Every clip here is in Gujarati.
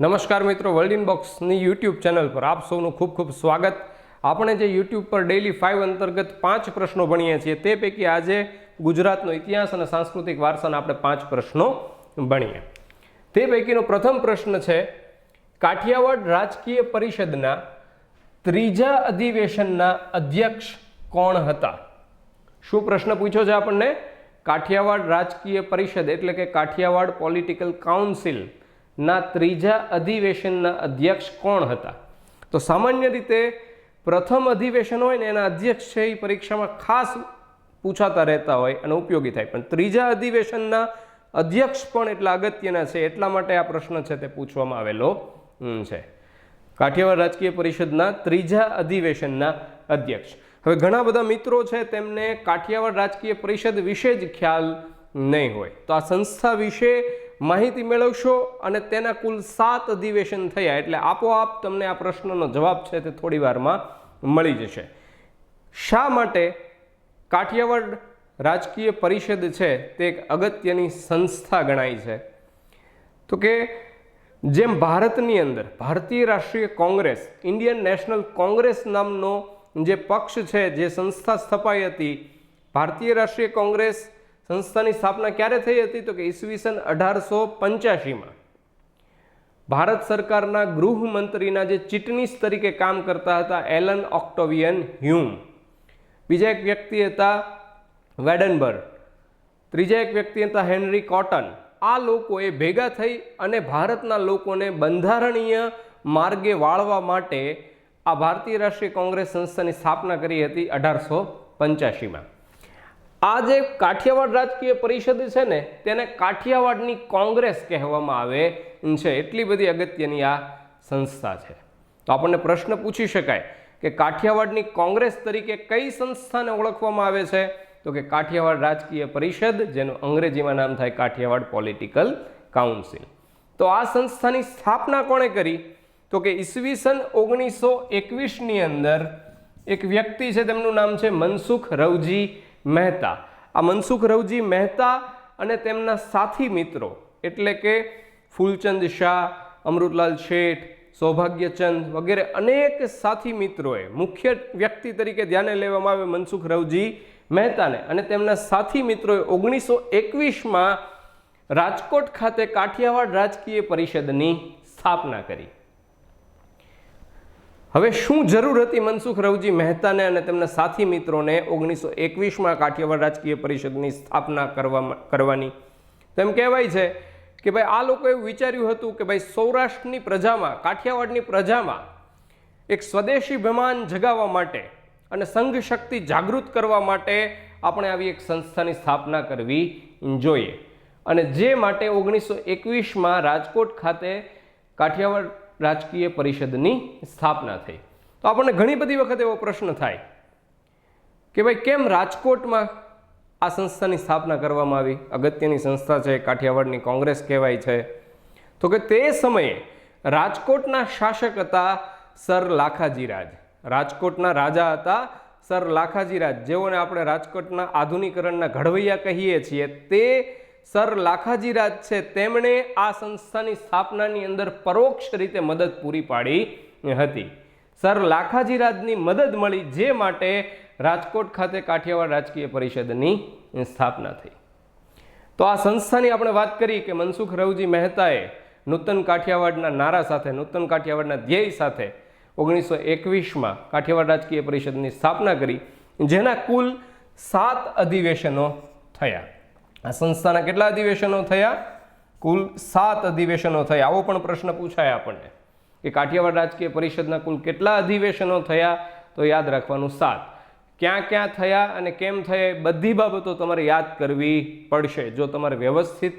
નમસ્કાર મિત્રો, વર્લ્ડ ઇનબોક્સની યુટ્યુબ ચેનલ પર આપ સૌનું ખૂબ ખૂબ સ્વાગત। આપણે જે યુટ્યુબ પર ડેઇલી 5 અંતર્ગત 5 પ્રશ્નો ભણીએ છીએ તે પૈકી આજે ગુજરાતનો ઇતિહાસ અને સાંસ્કૃતિક વારસાના આપણે 5 પ્રશ્નો ભણીએ। તે પૈકીનો પ્રથમ પ્રશ્ન છે, કાઠિયાવાડ રાજકીય પરિષદના ત્રીજા અધિવેશનના અધ્યક્ષ કોણ હતા? શું પ્રશ્ન પૂછ્યો છે આપણને? કાઠિયાવાડ રાજકીય પરિષદ એટલે કે કાઠિયાવાડ પોલિટિકલ કાઉન્સિલ ના ત્રીજા અધિવેશનના અધ્યક્ષ કોણ હતા? તો સામાન્ય રીતે પ્રથમ અધિવેશન હોય ને એના અધ્યક્ષ છે એ પરીક્ષામાં ખાસ પૂછાતા રહેતા હોય અને ઉપયોગી થાય, પણ ત્રીજા અધિવેશનના અધ્યક્ષ પણ એટલા અગત્યના છે, એટલા માટે આ પ્રશ્ન છે તે પૂછવામાં આવેલો છે। કાઠિયાવાડ રાજકીય પરિષદના ત્રીજા અધિવેશનના અધ્યક્ષ। હવે ઘણા બધા મિત્રો છે તેમને કાઠિયાવાડ રાજકીય પરિષદ વિશે જ ખ્યાલ નહીં હોય, તો આ સંસ્થા વિશે માહિતી મેળવશો અને તેના કુલ 7 અધિવેશન થયા એટલે આપોઆપ તમને આ પ્રશ્નનો જવાબ છે તે થોડી વારમાં મળી જશે। શા માટે કાઠિયાવાડ રાજકીય પરિષદ છે તે એક અગત્યની સંસ્થા ગણાય છે? તો કે જેમ ભારતની અંદર ભારતીય રાષ્ટ્રીય કોંગ્રેસ, ઇન્ડિયન નેશનલ કોંગ્રેસ નામનો જે પક્ષ છે, જે સંસ્થા સ્થપાઈ હતી, ભારતીય રાષ્ટ્રીય કોંગ્રેસ સંસ્થાની સ્થાપના ક્યારે થઈ હતી? તો કે ઈસવીસન 1885માં ભારત સરકારના ગૃહમંત્રીના જે ચીટનીસ તરીકે કામ કરતા હતા એલન ઓક્ટેવિયન હ્યુમ, બીજા એક વ્યક્તિ હતા વેડનબર્ગ, ત્રીજા એક વ્યક્તિ હતા હેનરી કોટન। આ લોકોએ ભેગા થઈ અને ભારતના લોકોને બંધારણીય માર્ગે વાળવા માટે આ ભારતીય રાષ્ટ્રીય કોંગ્રેસ સંસ્થાની સ્થાપના કરી હતી 1885માં। આ જે કાઠિયાવાડ રાજકીય પરિષદ છે ને તેને કાઠિયાવાડની કોંગ્રેસ કહેવામાં આવે છે, એટલી બધી અગત્યની આ સંસ્થા છે। તો આપણને પ્રશ્ન પૂછી શકાય કે કાઠિયાવાડની કોંગ્રેસ તરીકે કઈ સંસ્થાને ઓળખવામાં આવે છે? તો કે કાઠિયાવાડ રાજકીય પરિષદ, જેનું અંગ્રેજીમાં નામ થાય કાઠિયાવાડ પોલિટિકલ કાઉન્સિલ। તો આ સંસ્થાની સ્થાપના કોણે કરી? તો કે ઈસવીસન 1921ની અંદર એક વ્યક્તિ છે, તેમનું નામ છે મનસુખ રવજી મહેતા। આ મનસુખ રવજી મહેતા અને તેમના સાથી મિત્રો એટલે કે ફૂલચંદ શાહ, અમૃતલાલ શેઠ, સૌભાગ્યચંદ વગેરે અનેક સાથી મિત્રોએ, મુખ્ય વ્યક્તિ તરીકે ધ્યાને લેવામાં આવે મનસુખ રવજી મહેતાને, અને તેમના સાથી મિત્રોએ 1921માં રાજકોટ ખાતે કાઠિયાવાડ રાજકીય પરિષદની સ્થાપના કરી। હવે શું જરૂર હતી મનસુખ રવજી મહેતાને અને તેમના સાથી મિત્રોને 1921માં કાઠિયાવાડ રાજકીય પરિષદની સ્થાપના કરવાની? તો એમ કહેવાય છે કે ભાઈ આ લોકો એવું વિચાર્યું હતું કે ભાઈ સૌરાષ્ટ્રની પ્રજામાં, કાઠિયાવાડની પ્રજામાં એક સ્વદેશી અભિમાન જગાવવા માટે અને સંઘ શક્તિ જાગૃત કરવા માટે આપણે આવી એક સંસ્થાની સ્થાપના કરવી જોઈએ, અને જે માટે 1921માં રાજકોટ ખાતે કાઠિયાવાડ રાજકીય પરિષદની સ્થાપના થઈ। તો આપણને ઘણી બધી વખત એવો પ્રશ્ન થાય કે ભાઈ કેમ રાજકોટમાં આ સંસ્થાની સ્થાપના કરવામાં આવી? અગત્યની સંસ્થા છે, કાઠિયાવાડની કોંગ્રેસ કહેવાય છે। તો કે તે સમયે રાજકોટના શાસક હતા સર લાખાજીરાજ, રાજકોટના રાજા હતા સર લાખાજીરાજ, જેઓને આપણે રાજકોટના આધુનિકરણના ઘડવૈયા કહીએ છીએ। તે સર લાખાજીરાજ છે, તેમણે આ સંસ્થાની સ્થાપનાની અંદર પરોક્ષ રીતે મદદ પૂરી પાડી હતી। સર લાખાજીરાજની મદદ મળી, જે માટે રાજકોટ ખાતે કાઠિયાવાડ રાજકીય પરિષદની સ્થાપના થઈ। તો આ સંસ્થાની આપણે વાત કરી કે મનસુખ રવજી મહેતાએ નૂતન કાઠિયાવાડના નારા સાથે, નૂતન કાઠિયાવાડના ધ્યેય સાથે 1921માં કાઠિયાવાડ રાજકીય પરિષદની સ્થાપના કરી, જેના કુલ 7 અધિવેશનો થયા। આ સંસ્થાના કેટલા અધિવેશનો થયા? કુલ 7 અધિવેશનો થયા। આવો પણ પ્રશ્ન પૂછાય આપણને કે કાઠિયાવાડ રાજકીય પરિષદના કુલ કેટલા અધિવેશનો થયા? તો યાદ રાખવાનું 7। ક્યાં ક્યાં થયા અને કેમ થયા એ બધી બાબતો તમારે યાદ કરવી પડશે જો તમારે વ્યવસ્થિત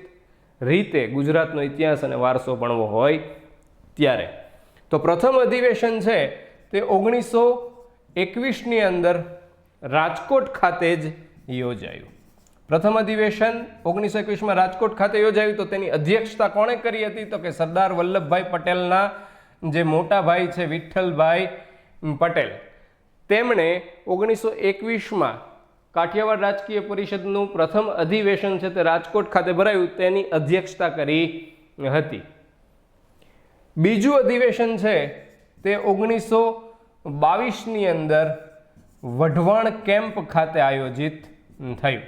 રીતે ગુજરાતનો ઇતિહાસ અને વારસો ભણવો હોય ત્યારે। તો પ્રથમ અધિવેશન છે તે 1921ની અંદર રાજકોટ ખાતે જ યોજાયું। પ્રથમ અધિવેશન 1921માં રાજકોટ ખાતે યોજાયું। તો તેની અધ્યક્ષતા કોણે કરી હતી? તો કે સરદાર વલ્લભભાઈ પટેલના જે મોટા ભાઈ છે વિઠ્ઠલભાઈ પટેલ, તેમણે 1921માં કાઠિયાવાડ રાજકીય પરિષદનું પ્રથમ અધિવેશન છે તે રાજકોટ ખાતે ભરાયું, તેની અધ્યક્ષતા કરી હતી। બીજું અધિવેશન છે તે 1922ની અંદર વઢવાણ કેમ્પ ખાતે આયોજિત થયું,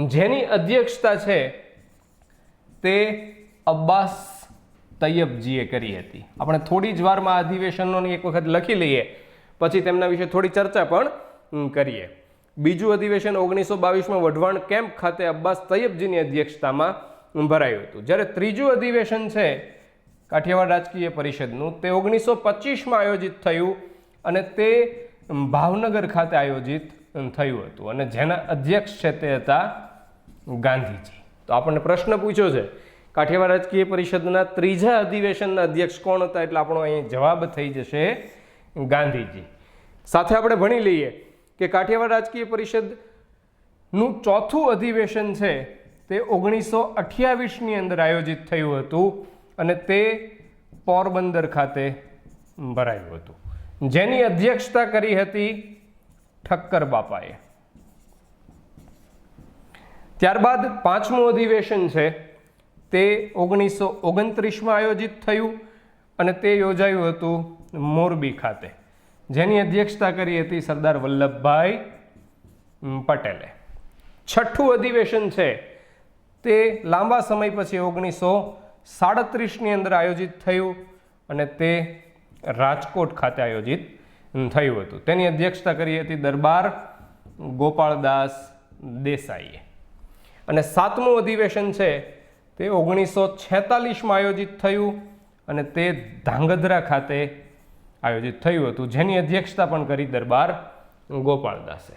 જેની અધ્યક્ષતા છે તે અબ્બાસ તૈયબજીએ કરી હતી. આપણે થોડી જ વારમાં અધિવેશનોની એક વખત લખી લઈએ, પછી તેમના વિશે થોડી ચર્ચા પણ કરીએ. બીજું અધિવેશન 1922માં વઢવાણ કેમ્પ ખાતે અબ્બાસ તૈયબજીની અધ્યક્ષતામાં ભરાયું હતું. જ્યારે ત્રીજું અધિવેશન છે કાઠિયાવાડ રાજકીય પરિષદનું તે 1925માં આયોજિત થયું અને તે ભાવનગર ખાતે આયોજિત થયું હતું અને જેના અધ્યક્ષ છે તે હતા ગાંધીજી. તો આપણને પ્રશ્ન પૂછ્યો છે કાઠિયાવાડ રાજકીય પરિષદના ત્રીજા અધિવેશનના અધ્યક્ષ કોણ હતા, એટલે આપણો અહીં જવાબ થઈ જશે ગાંધીજી. સાથે આપણે ભણી લઈએ કે કાઠિયાવાડ રાજકીય પરિષદનું ચોથું અધિવેશન છે તે 1928ની અંદર આયોજિત થયું હતું અને તે પોરબંદર ખાતે ભરાયું હતું, જેની અધ્યક્ષતા કરી હતી ઠક્કર બાપાએ. ત્યારબાદ પાંચમું અધિવેશન છે તે 1929માં આયોજિત થયું અને તે યોજાયું હતું મોરબી ખાતે, જેની અધ્યક્ષતા કરી હતી સરદાર વલ્લભભાઈ પટેલે. છઠ્ઠું અધિવેશન છે તે લાંબા સમય પછી 1937ની અંદર આયોજિત થયું અને તે રાજકોટ ખાતે આયોજિત થયું હતું. તેની અધ્યક્ષતા કરી હતી દરબાર ગોપાળદાસ દેસાઈએ. અને સાતમું અધિવેશન છે તે 1946માં આયોજિત થયું અને તે ધાંગધ્રા ખાતે આયોજિત થયું હતું, જેની અધ્યક્ષતા પણ કરી દરબાર ગોપાળદાસે.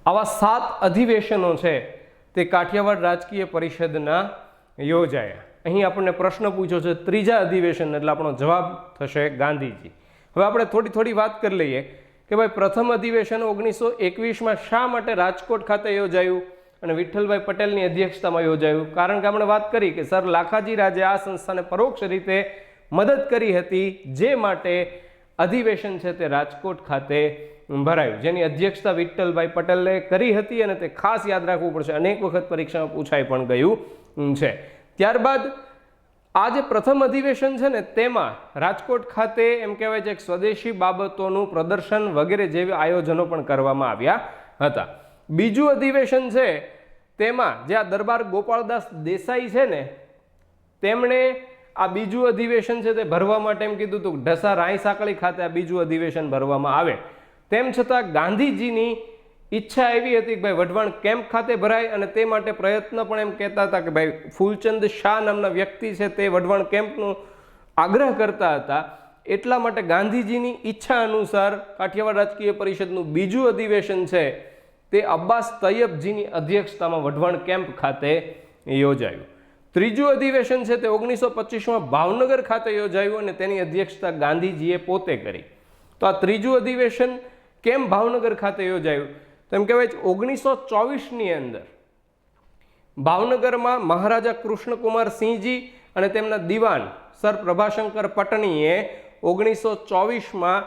આવા 7 અધિવેશનો છે તે કાઠિયાવાડ રાજકીય પરિષદના યોજાયા. અહીં આપણને પ્રશ્ન પૂછ્યો છે ત્રીજા અધિવેશન, એટલે આપણો જવાબ થશે ગાંધીજી. હવે આપણે થોડી વાત કરી લઈએ કે ભાઈ પ્રથમ અધિવેશન 1921માં શા માટે રાજકોટ ખાતે યોજાયું અને વિઠ્ઠલભાઈ પટેલની અધ્યક્ષતામાં યોજાયું? કારણ કે આપણે વાત કરી કે સર લાખાજી રાજે આ સંસ્થાને પરોક્ષ રીતે મદદ કરી હતી, જે માટે અધિવેશન છે તે રાજકોટ ખાતે ભરાયું, જેની અધ્યક્ષતા વિઠ્ઠલભાઈ પટેલે કરી હતી અને તે ખાસ યાદ રાખવું પડશે, અનેક વખત પરીક્ષામાં પૂછાઈ પણ ગયું છે. ત્યારબાદ આ જે પ્રથમ અધિવેશન છે ને તેમાં રાજકોટ ખાતે એમ કહેવાય છે કે સ્વદેશી બાબતોનું પ્રદર્શન વગેરે જેવા આયોજનો પણ કરવામાં આવ્યા હતા. બીજું અધિવેશન છે તેમાં જે આ દરબાર ગોપાળદાસ દેસાઈ છે ને તેમણે આ બીજું અધિવેશન છે તે ભરવા માટે એમ કીધું હતું ઢસા રાય સાંકળી ખાતે આ બીજું અધિવેશન ભરવામાં આવે. તેમ છતાં ગાંધીજીની ઈચ્છા એવી હતી કે ભાઈ વઢવાણ કેમ્પ ખાતે ભરાય અને તે માટે પ્રયત્ન પણ એમ કહેતા હતા કે ભાઈ ફૂલચંદ શાહ નામના વ્યક્તિ છે તે વઢવાણ કેમ્પનો આગ્રહ કરતા હતા. એટલા માટે ગાંધીજીની ઈચ્છા અનુસાર કાઠિયાવાડ રાજકીય પરિષદનું બીજું અધિવેશન છે તે અબ્બાસ તૈયબજીની અધ્યક્ષતામાં વઢવાણ કેમ્પ ખાતે યોજાયું. ત્રીજું અધિવેશન છે તે 1925માં ભાવનગર ખાતે યોજાયું અને તેની અધ્યક્ષતા ગાંધીજીએ પોતે કરી. તો આ ત્રીજું અધિવેશન કેમ ભાવનગર ખાતે યોજાયું? તો એમ કહેવાય 1924ની અંદર ભાવનગરમાં મહારાજા કૃષ્ણકુમાર સિંહજી અને તેમના દિવાન સર પ્રભાશંકર પટણીએ 1924માં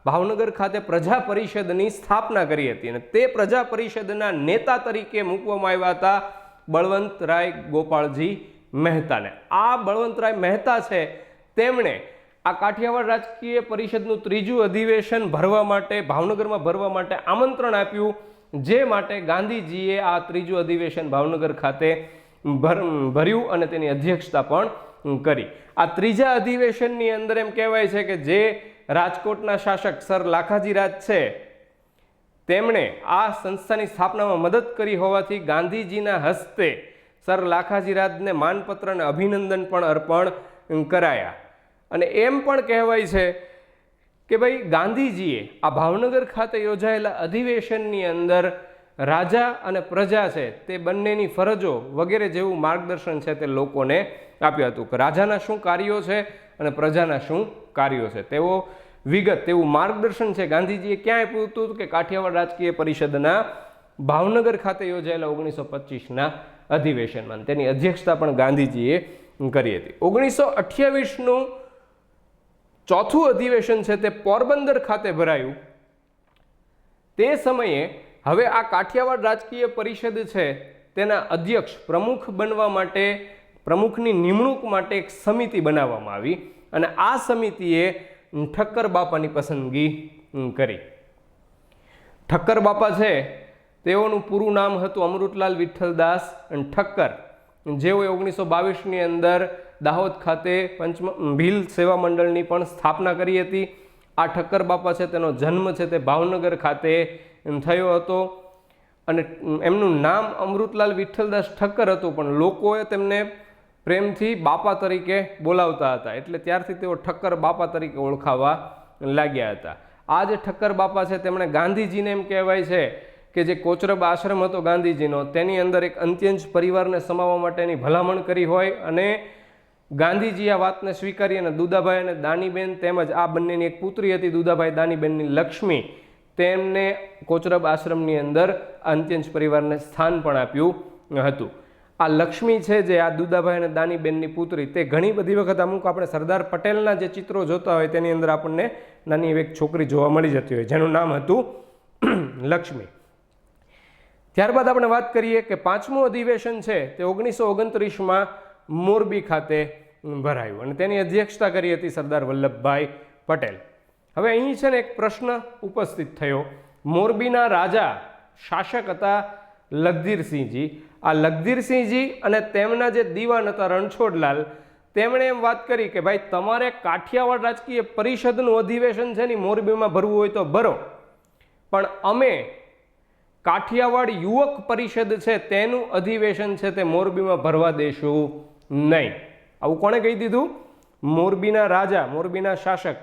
ભાવનગર ખાતે પ્રજા પરિષદની સ્થાપના કરી હતી અને તે પ્રજા પરિષદના નેતા તરીકે મૂકવામાં આવ્યા હતા બળવંતરાય ગોપાળજી મહેતાને. આ બળવંતરાય મહેતા છે તેમણે આ કાઠિયાવાડ રાજકીય પરિષદનું ત્રીજું અધિવેશન ભરવા માટે ભાવનગરમાં ભરવા માટે આમંત્રણ આપ્યું, જે માટે ગાંધીજીએ આ ત્રીજું અધિવેશન ભાવનગર ખાતે ભર્યું અને તેની અધ્યક્ષતા પણ કરી. આ ત્રીજા અધિવેશનની અંદર એમ કહેવાય છે કે જે રાજકોટના શાસક સર લાખાજી રાજ છે તેમણે આ સંસ્થાની સ્થાપનામાં મદદ કરી હોવાથી ગાંધીજીના હસ્તે સર લાખાજી રાજને માનપત્ર અને અભિનંદન પણ અર્પણ કરાયા. અને એમ પણ કહેવાય છે કે ભાઈ ગાંધીજીએ આ ભાવનગર ખાતે યોજાયેલા અધિવેશનની અંદર રાજા અને પ્રજા છે તે બંનેની ફરજો વગેરે જેવું માર્ગદર્શન છે તે લોકોને આપ્યું હતું કે રાજાના શું કાર્યો છે અને પ્રજાના શું કાર્યો છે તેવો વિગત તેવું માર્ગદર્શન છે ગાંધીજીએ ક્યાં આપ્યું હતું કે કાઠિયાવાડ રાજકીય પરિષદના ભાવનગર ખાતે યોજાયેલા 1925ના અધિવેશનમાં. તેની અધ્યક્ષતા પણ ગાંધીજીએ કરી હતી. 1928નું ચોથું અધિવેશન છે તે પોરબંદર ખાતે ભરાયું. તે સમયે હવે આ કાઠિયાવાડ રાજકીય પરિષદ છે તેના અધ્યક્ષ પ્રમુખ બનવા માટે પ્રમુખની નિમણૂક માટે એક સમિતિ બનાવવામાં આવી અને આ સમિતિએ ઠક્કર બાપાની પસંદગી કરી. ઠક્કર બાપા છે તેઓનું પૂરું નામ હતું અમૃતલાલ વિઠ્ઠલદાસ ઠક્કર, જેઓએ 1922ની અંદર દાહોદ ખાતે ભીલ સેવા મંડળની પણ સ્થાપના કરી હતી. આ ઠક્કર બાપા છે તેનો જન્મ છે તે ભાવનગર ખાતે થયો હતો અને એમનું નામ અમૃતલાલ વિઠ્ઠલદાસ ઠક્કર હતું, પણ લોકોએ તેમને પ્રેમથી બાપા તરીકે બોલાવતા હતા, એટલે ત્યારથી તેઓ ઠક્કર બાપા તરીકે ઓળખાવા લાગ્યા હતા. આ જે ઠક્કર બાપા છે તેમણે ગાંધીજીને એમ કહેવાય છે કે જે કોચરબ આશ્રમ હતો ગાંધીજીનો, તેની અંદર એક અંત્યંશ પરિવારને સમાવવા માટેની ભલામણ કરી હોય અને ગાંધીજી આ વાતને સ્વીકારી અને દુદાભાઈ અને દાનીબેન તેમજ આ બંનેની એક પુત્રી હતી દુદાભાઈ દાનીબેનની લક્ષ્મી, તેમને કોચરબ આશ્રમની અંદર અંત્યંશ પરિવારને સ્થાન પણ આપ્યું હતું. આ લક્ષ્મી છે જે આ દુદાભાઈ અને દાનીબેનની પુત્રી, તે ઘણી બધી વખત અમુક આપણે સરદાર પટેલના જે ચિત્રો જોતા હોય તેની અંદર આપણને નાની એક છોકરી જોવા મળી જતી હોય જેનું નામ હતું લક્ષ્મી. ત્યારબાદ આપણે વાત કરીએ કે 5મું અધિવેશન છે તે 1929માં મોરબી ખાતે ભરાયું અને તેની અધ્યક્ષતા કરી હતી સરદાર વલ્લભભાઈ પટેલ. હવે અહીં છે ને એક પ્રશ્ન ઉપસ્થિત થયો. મોરબીના રાજા શાસક હતા લખધીરસિંહજી. આ લખધીરસિંહજી અને તેમના જે દીવાન હતા રણછોડલાલ, તેમણે એમ વાત કરી કે ભાઈ તમારે કાઠિયાવાડ રાજકીય પરિષદનું અધિવેશન છે ને મોરબીમાં ભરવું હોય તો ભરો, પણ અમે કાઠિયાવાડ યુવક પરિષદ છે તેનું અધિવેશન છે તે મોરબીમાં ભરવા દેશું નહીં. આવું કોણે કહી દીધું? મોરબીના રાજા, મોરબીના શાસક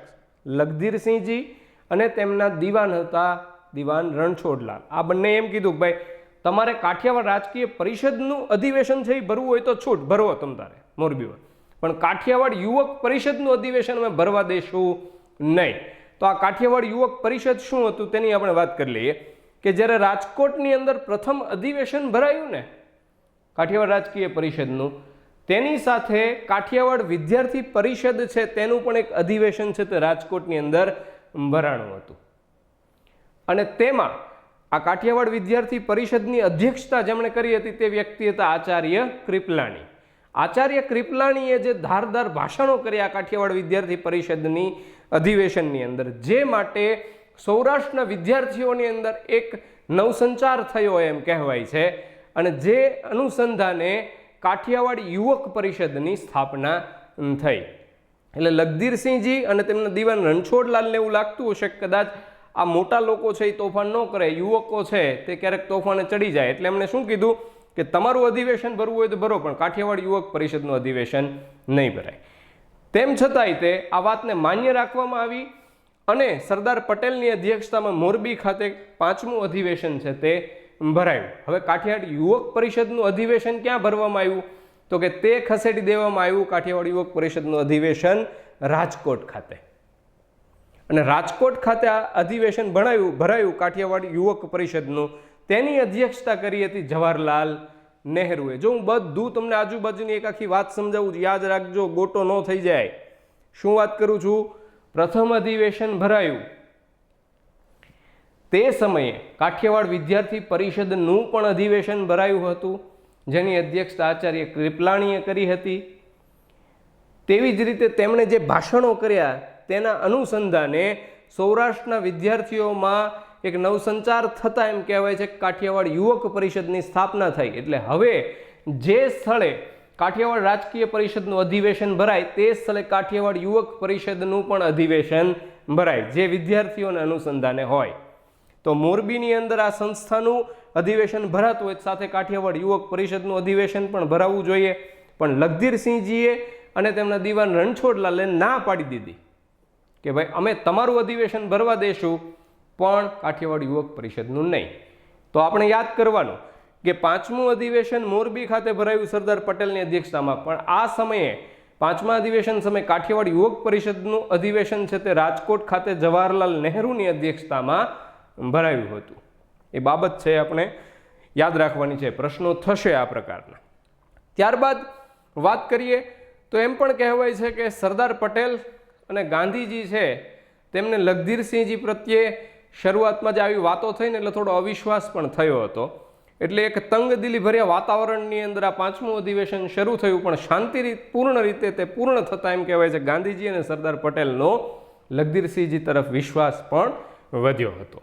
લખધીરસિંહજી અને તેમના દીવાન હતા દીવાન રણછોડલાલ. આ બંને એમ કીધું કે ભાઈ તમારે કાઠિયાવાડ રાજકીય પરિષદનું અધિવેશન છે એ ભરવું હોય તો છૂટ ભરવો તમારે મોરબીમાં, પણ કાઠિયાવાડ યુવક પરિષદનું અધિવેશન અમે ભરવા દેશું નહીં. તો આ કાઠિયાવાડ યુવક પરિષદ શું હતું તેની આપણે વાત કરી લઈએ કે જ્યારે રાજકોટની અંદર પ્રથમ અધિવેશન ભરાયું ને કાઠિયાવાડ રાજકીય પરિષદનું, તેની સાથે કાઠિયાવાડ વિદ્યાર્થી પરિષદ છે તેનું પણ એક અધિવેશન છે તે રાજકોટની અંદર ભરાણું હતું અને તેમાં આ કાઠિયાવાડ વિદ્યાર્થી પરિષદની અધ્યક્ષતા જેમણે કરી હતી તે વ્યક્તિ હતા આચાર્ય કૃપલાણી. આચાર્ય કૃપલાણીએ જે ધારદાર ભાષણો કર્યા કાઠિયાવાડ વિદ્યાર્થી પરિષદની અધિવેશનની અંદર, જે માટે સૌરાષ્ટ્રના વિદ્યાર્થીઓની અંદર એક નવસંચાર થયો એમ કહેવાય છે અને જે અનુસંધાને કાઠિયાવાડ યુવક પરિષદની સ્થાપના થઈ. એટલે લખધીરસિંહજી અને તેમના દીવાન રણછોડલાલને એવું લાગતું હશે કે કદાચ આ મોટા લોકો છે એ તોફાન ન કરે, યુવકો છે તે ક્યારેક તોફાને ચડી જાય, એટલે એમણે શું કીધું કે તમારું અધિવેશન ભરવું હોય તો ભરો, પણ કાઠિયાવાડ યુવક પરિષદનું અધિવેશન નહીં ભરાય. તેમ છતાંય તે આ વાતને માન્ય રાખવામાં આવી અને સરદાર પટેલની અધ્યક્ષતામાં મોરબી ખાતે 5મું અધિવેશન છે તે ભરાયું. હવે કાઠિયાવાડ યુવક પરિષદનું અધિવેશન ક્યાં ભરવામાં આવ્યું તો કે તે ખસેડી દેવામાં આવ્યું કાઠિયાવાડ યુવક પરિષદનું અધિવેશન રાજકોટ ખાતે. અને રાજકોટ ખાતે આ અધિવેશન ભરાયું કાઠિયાવાડ યુવક પરિષદનું. તેની અધ્યક્ષતા કરી હતી જવાહરલાલ નહેરુએ. જો હું બધું તમને આજુબાજુની એક આખી વાત સમજાવું છું, યાદ રાખજો, ગોટો ન થઈ જાય. શું વાત કરું છું? પ્રથમ અધિવેશન ભરાયું તે સમયે કાઠિયાવાડ વિદ્યાર્થી પરિષદનું પણ અધિવેશન ભરાયું હતું જેની અધ્યક્ષતા આચાર્ય કૃપલાણીએ કરી હતી. તેવી જ રીતે તેમણે જે ભાષણો કર્યા તેના અનુસંધાને સૌરાષ્ટ્રના વિદ્યાર્થીઓમાં એક નવસંચાર થતા એમ કહેવાય છે કે કાઠિયાવાડ યુવક પરિષદની સ્થાપના થઈ. એટલે હવે જે સ્થળે કાઠિયાવાડ રાજકીય પરિષદનું અધિવેશન ભરાય તે સ્થળે કાઠિયાવાડ યુવક પરિષદનું પણ અધિવેશન ભરાય જે વિદ્યાર્થીઓને અનુસંધાને હોય. તો મોરબીની અંદર આ સંસ્થાનું અધિવેશન ભરાતું હોય સાથે કાઠિયાવાડ યુવક પરિષદનું અધિવેશન પણ ભરાવવું જોઈએ, પણ લખધીરસિંહજીએ અને તેમના દીવાન રણછોડલાલે ના પાડી દીધી કે ભાઈ અમે તમારું અધિવેશન ભરવા દેશું પણ કાઠિયાવાડ યુવક પરિષદનું નહીં. તો આપણે યાદ કરવાનું કે 5મું અધિવેશન મોરબી ખાતે ભરાયું સરદાર પટેલની અધ્યક્ષતામાં, પણ આ સમયે 5મા અધિવેશન સમયે કાઠિયાવાડ યુવક પરિષદનું અધિવેશન છે તે રાજકોટ ખાતે જવાહરલાલ નહેરુની અધ્યક્ષતામાં ભરાયું હતું. એ બાબત છે આપણે યાદ રાખવાની છે, પ્રશ્નો થશે આ પ્રકારના. ત્યારબાદ વાત કરીએ તો એમ પણ કહેવાય છે કે સરદાર પટેલ અને ગાંધીજી છે તેમને લખધીરસિંહજી પ્રત્યે શરૂઆતમાં જ આવી વાતો થઈને એટલે થોડો અવિશ્વાસ પણ થયો હતો. એટલે એક તંગદિલી ભર્યા વાતાવરણની અંદર આ 5મું અધિવેશન શરૂ થયું, પણ શાંતિપૂર્ણ રીતે તે પૂર્ણ થતા એમ કહેવાય છે ગાંધીજી અને સરદાર પટેલનો લખધીરસિંહજી તરફ વિશ્વાસ પણ વધ્યો હતો.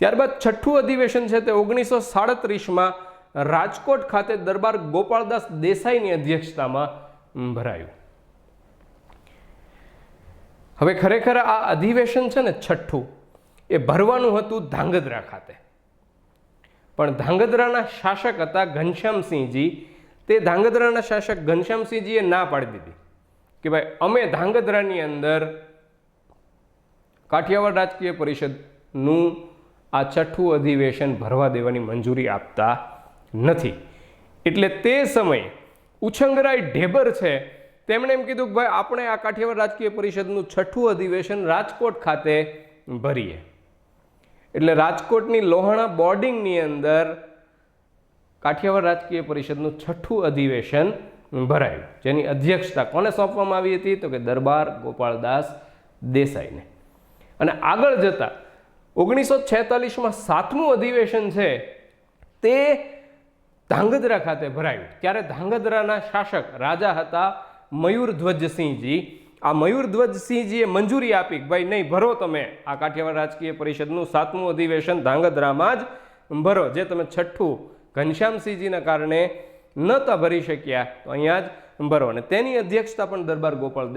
ત્યારબાદ 6થું અધિવેશન છે તે 1937માં રાજકોટ ખાતે દરબાર ગોપાળદાસ દેસાઈની અધ્યક્ષતામાં ભરાયું. હવે ખરેખર આ અધિવેશન છે ને 6થું એ ભરવાનું હતું ધાંગધ્રા ખાતે, પણ ધાંગધ્રાના શાસક હતા ઘનશ્યામસિંહજી. તે ધાંગધ્રાના શાસક ઘનશ્યામસિંહજીએ ના પાડી દીધી કે ભાઈ અમે ધાંગધ્રાની અંદર કાઠિયાવાડ રાજકીય પરિષદનું આ 6થું અધિવેશન ભરવા દેવાની મંજૂરી આપતા નથી. એટલે તે સમયે ઉછંગરાય ઢેબર છે તેમણે એમ કીધું કે ભાઈ આપણે આ કાઠિયાવાડ રાજકીય પરિષદનું 6થું અધિવેશન રાજકોટ ખાતે ભરીએ. એટલે રાજકોટની લોહાણા બોર્ડિંગની અંદર કાઠિયાવાડ રાજકીય પરિષદનું 6થું અધિવેશન ભરાયું, જેની અધ્યક્ષતા કોને સોંપવામાં આવી હતી? તો કે દરબાર ગોપાળદાસ દેસાઈને. અને આગળ જતા 1946માં 7મું અધિવેશન છે તે ધાંગધ્રા ખાતે ભરાયું. ત્યારે ધાંગધ્રાના શાસક રાજા હતા મયુરધ્વજસિંહજી. આ મયુરધ્વજસિંહજીએ મંજૂરી આપી કે ભાઈ નહીં, ભરો તમે આ કાઠિયાવાડ રાજકીય પરિષદનું 7મું અધિવેશન ધાંગધ્રામાં જ ભરો. જે તમે 6થું ઘનશ્યામસિંહજીના કારણે નહોતા ભરી શક્યા તો અહીંયા જ ભરો. અને તેની અધ્યક્ષતા પણ દરબાર ગોપાલ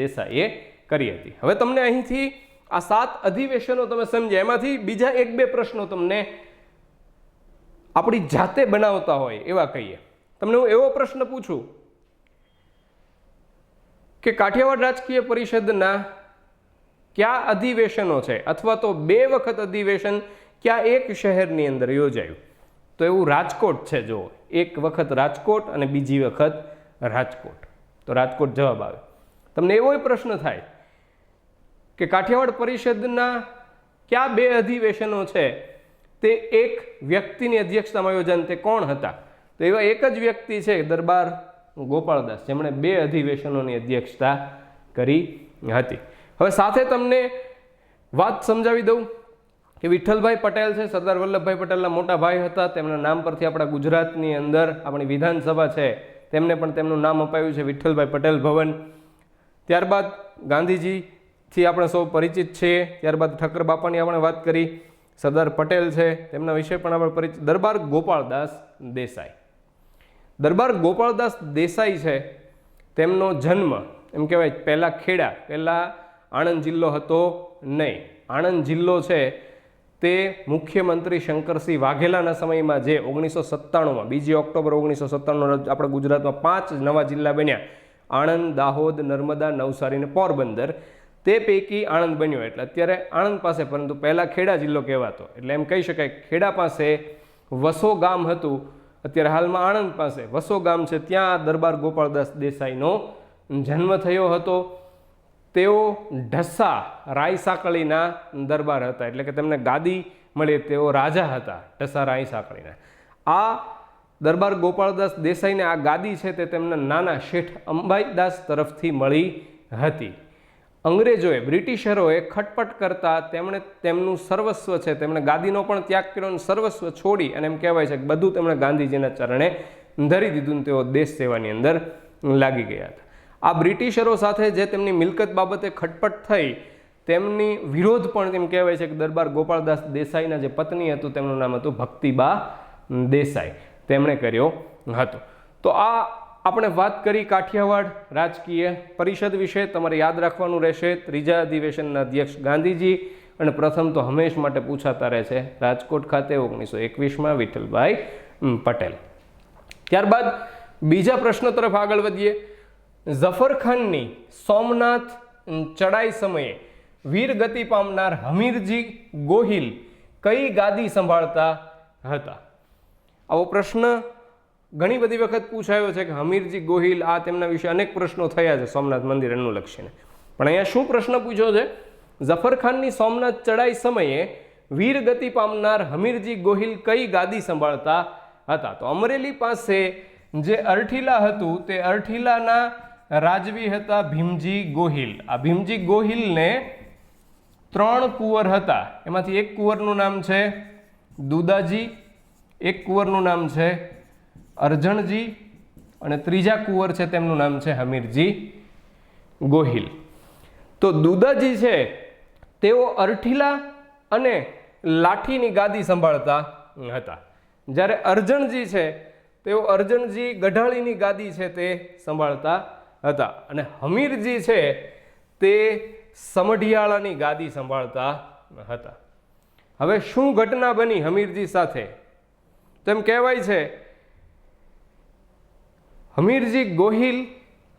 દેસાઈએ કરી હતી. હવે તમને અહીંથી આ 7 અધિવેશનો તમે સમજ્યા, એમાંથી બીજા 1-2 પ્રશ્નો તમને આપણી જાતે બનાવતા હોય એવા કહીએ. તમને હું એવો પ્રશ્ન પૂછું કે કાઠિયાવાડ રાજકીય પરિષદના કયા અધિવેશનો છે, અથવા તો 2 વખત અધિવેશન કયા એક શહેરની અંદર યોજાયું? તો એવું રાજકોટ છે. જો એક વખત રાજકોટ અને બીજી વખત રાજકોટ, તો રાજકોટ જવાબ આવે. તમને એવો પ્રશ્ન થાય કે કાઠિયાવાડ પરિષદના કયા 2 અધિવેશનો છે તે એક વ્યક્તિની અધ્યક્ષતામાં યોજાયા, તે કોણ હતા? તો એવા એક જ વ્યક્તિ છે દરબાર ગોપાળદાસ, જેમણે 2 અધિવેશનોની અધ્યક્ષતા કરી હતી. હવે સાથે તમને વાત સમજાવી દઉં કે વિઠ્ઠલભાઈ પટેલ છે સરદાર વલ્લભભાઈ પટેલના મોટા ભાઈ હતા. તેમના નામ પરથી આપણા ગુજરાતની અંદર આપણી વિધાનસભા છે તેમને પણ તેમનું નામ અપાયું છે વિઠ્ઠલભાઈ પટેલ ભવન. ત્યારબાદ ગાંધીજીથી આપણે સૌ પરિચિત છીએ. ત્યારબાદ ઠક્કર બાપાની આપણે વાત કરી, સરદાર પટેલ છે તેમના વિશે પણ આપણે પરિચિત. દરબાર ગોપાળદાસ દેસાઈ. દરબાર ગોપાળદાસ દેસાઈ છે તેમનો જન્મ એમ કહેવાય પહેલાં ખેડા, પહેલાં આણંદ જિલ્લો હતો નહીં. આણંદ જિલ્લો છે તે મુખ્યમંત્રી શંકરસિંહ વાઘેલાના સમયમાં, જે 1997માં 2 ઓક્ટોબર 1997 આપણા ગુજરાતમાં 5 નવા જિલ્લા બન્યા, આણંદ, દાહોદ, નર્મદા, નવસારી અને પોરબંદર. તે પૈકી આણંદ બન્યો. એટલે અત્યારે આણંદ પાસે, પરંતુ પહેલાં ખેડા જિલ્લો કહેવાતો. એટલે એમ કહી શકાય ખેડા પાસે વસો ગામ હતું, અત્યારે હાલમાં આણંદ પાસે વસો ગામ છે, ત્યાં દરબાર ગોપાળદાસ દેસાઈનો જન્મ થયો હતો. તેઓ ઢસા રાયસાકળીના દરબાર હતા, એટલે કે તેમને ગાદી મળી, તેઓ રાજા હતા ઢસા રાયસાકળીના. આ દરબાર ગોપાળદાસ દેસાઈને આ ગાદી છે તે તેમના નાના શેઠ અંબાઈદાસ તરફથી મળી હતી. અંગ્રેજોએ, બ્રિટિશરોએ ખટપટ કરતા તેમણે તેમનું સર્વસ્વ છે, તેમણે ગાદીનો પણ ત્યાગ કર્યો અને સર્વસ્વ છોડી, અને એમ કહેવાય છે કે બધું તેમણે ગાંધીજીના ચરણે ધરી દીધું. તેઓ દેશ સેવાની અંદર લાગી ગયા હતા. આ બ્રિટિશરો સાથે જે તેમની મિલકત બાબતે ખટપટ થઈ, તેમની વિરોધ પણ એમ કહેવાય છે કે દરબાર ગોપાળદાસ દેસાઈના જે પત્ની હતું તેમનું નામ હતું ભક્તિબા દેસાઈ, તેમણે કર્યો હતો. તો આ આપણે વાત કરી કાઠિયાવાડ રાજકીય પરિષદ વિશે. તમારે યાદ રાખવાનું રહેશે, 3જા અધિવેશનના અધ્યક્ષ ગાંધીજી, અને પ્રથમ તો હંમેશ માટે પૂછાતા રહે છે રાજકોટ ખાતે 1921માં વિઠ્ઠલભાઈ પટેલ. ત્યારબાદ બીજા પ્રશ્ન તરફ આગળ વધીએ. ઝફરખાનની સોમનાથ ચડાઈ સમયે વીરગતિ પામનાર હમીરજી ગોહિલ કઈ ગાદી સંભાળતા હતા? આવો પ્રશ્ન ઘણી બધી વખત પૂછાયો છે કે હમીરજી ગોહિલ, આ તેમના વિશે અનેક પ્રશ્નો થયા છે સોમનાથ મંદિર અનુલક્ષીને. પણ અહીંયા શું પ્રશ્ન પૂછ્યો છે? ઝફરખાનની સોમનાથ ચડાઈ સમયે વીરગતિ પામનાર હમીરજી ગોહિલ કઈ ગાદી સંભાળતા હતા? તો અમરેલી પાસે જે અરઠીલા હતું તે અરઠીલાના રાજવી હતા ભીમજી ગોહિલ. આ ભીમજી ગોહિલને 3 કુંવર હતા, એમાંથી એક કુંવરનું નામ છે દુદાજી, એક કુંવરનું નામ છે અરજણજી અને ત્રીજા કુંવર છે તેમનું નામ છે હમીરજી ગોહિલ. તો દુદાજી છે તેઓ અરઠીલા અને લાઠીની ગાદી સંભાળતા હતા, જ્યારે અરજણજી છે તેઓ અરજણજી ગઢાળીની ગાદી છે તે સંભાળતા હતા અને હમીરજી છે તે સમઢિયાળાની ગાદી સંભાળતા હતા. હવે શું ઘટના બની હમીરજી સાથે? તેમ કહેવાય છે હમીરજી ગોહિલ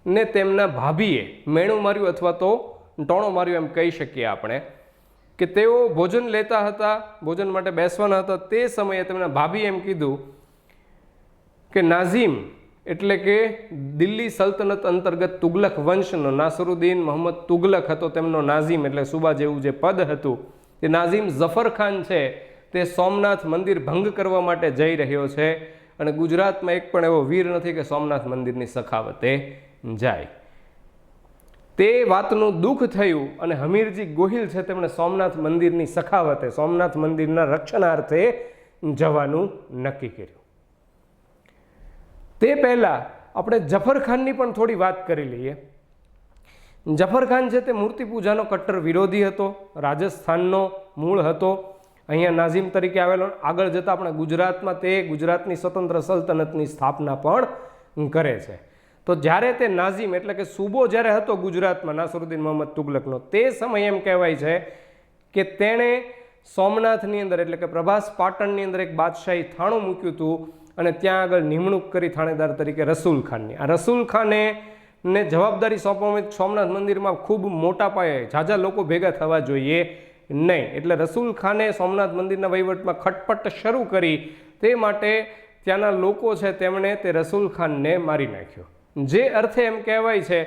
ને તેમના ભાભીએ મેણું માર્યું અથવા તો ટોણો માર્યો એમ કહી શકીએ આપણે, કે તેઓ ભોજન લેતા હતા, ભોજન માટે બેસવાના હતા. તે સમયે તેમના ભાભી એમ કીધું કે નાઝીમ એટલે કે દિલ્હી સલ્તનત અંતર્ગત તુગલક વંશનો નાસરુદ્દીન મોહમ્મદ તુગલક હતો, તેમનો નાઝીમ એટલે સુબા જેવું જે પદ હતું, તે નાઝીમ ઝફર ખાન છે તે સોમનાથ મંદિર ભંગ કરવા માટે જઈ રહ્યો છે અને ગુજરાતમાં એક પણ એવો વીર નથી કે સોમનાથ મંદિરની સખાવતે જાય. તે વાતનું દુઃખ થયું અને હમીરજી ગોહિલ છે તેમણે સોમનાથ મંદિરની સખાવતે, સોમનાથ મંદિરના રક્ષણાર્થે જવાનું નક્કી કર્યું. તે પહેલા આપણે જફર ખાનની પણ થોડી વાત કરી લઈએ. જફર ખાન છે તે મૂર્તિ પૂજાનો કટ્ટર વિરોધી હતો, રાજસ્થાનનો મૂળ હતો, અહીંયા નાઝીમ તરીકે આવેલો. આગળ જતાં આપણે ગુજરાતમાં તે ગુજરાતની સ્વતંત્ર સલ્તનતની સ્થાપના પણ કરે છે. તો જ્યારે તે નાઝીમ એટલે કે સૂબો જ્યારે હતો ગુજરાતમાં નાસરુદ્દીન મોહમ્મદ તુગલકનો, તે સમયે એમ કહેવાય છે કે તેણે સોમનાથની અંદર એટલે કે પ્રભાસ પાટણની અંદર એક બાદશાહી થાણું મૂક્યું હતું અને ત્યાં આગળ નિમણૂક કરી થાણેદાર તરીકે રસૂલ ખાનની. આ રસૂલ ખાને જવાબદારી સોંપવામાં સોમનાથ મંદિરમાં ખૂબ મોટા પાયે ઝાઝા લોકો ભેગા થવા જોઈએ નહીં, એટલે રસૂલ ખાને સોમનાથ મંદિરના વહીવટમાં ખટપટ શરૂ કરી. તે માટે ત્યાંના લોકો છે તેમણે તે રસૂલ ખાનને મારી નાખ્યો. જે અર્થે એમ કહેવાય છે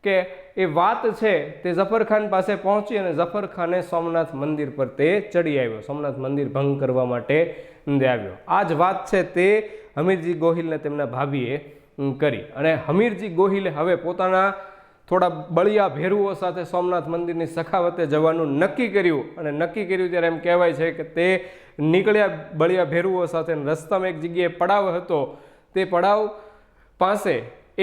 કે એ વાત છે તે ઝફર ખાન પાસે પહોંચી અને ઝફર ખાને સોમનાથ મંદિર પર તે ચડી આવ્યો, સોમનાથ મંદિર ભંગ કરવા માટે આવ્યો. આ જ વાત છે તે હમીરજી ગોહિલને તેમના ભાભીએ કરી અને હમીરજી ગોહિલે હવે પોતાના થોડા બળિયા ભેરુઓ સાથે સોમનાથ મંદિરની સખાવતે જવાનું નક્કી કર્યું. અને નક્કી કર્યું ત્યારે એમ કહેવાય છે કે તે નીકળ્યા બળિયા ભેરુઓ સાથે. રસ્તામાં એક જગ્યાએ પડાવ હતો, તે પડાવ પાસે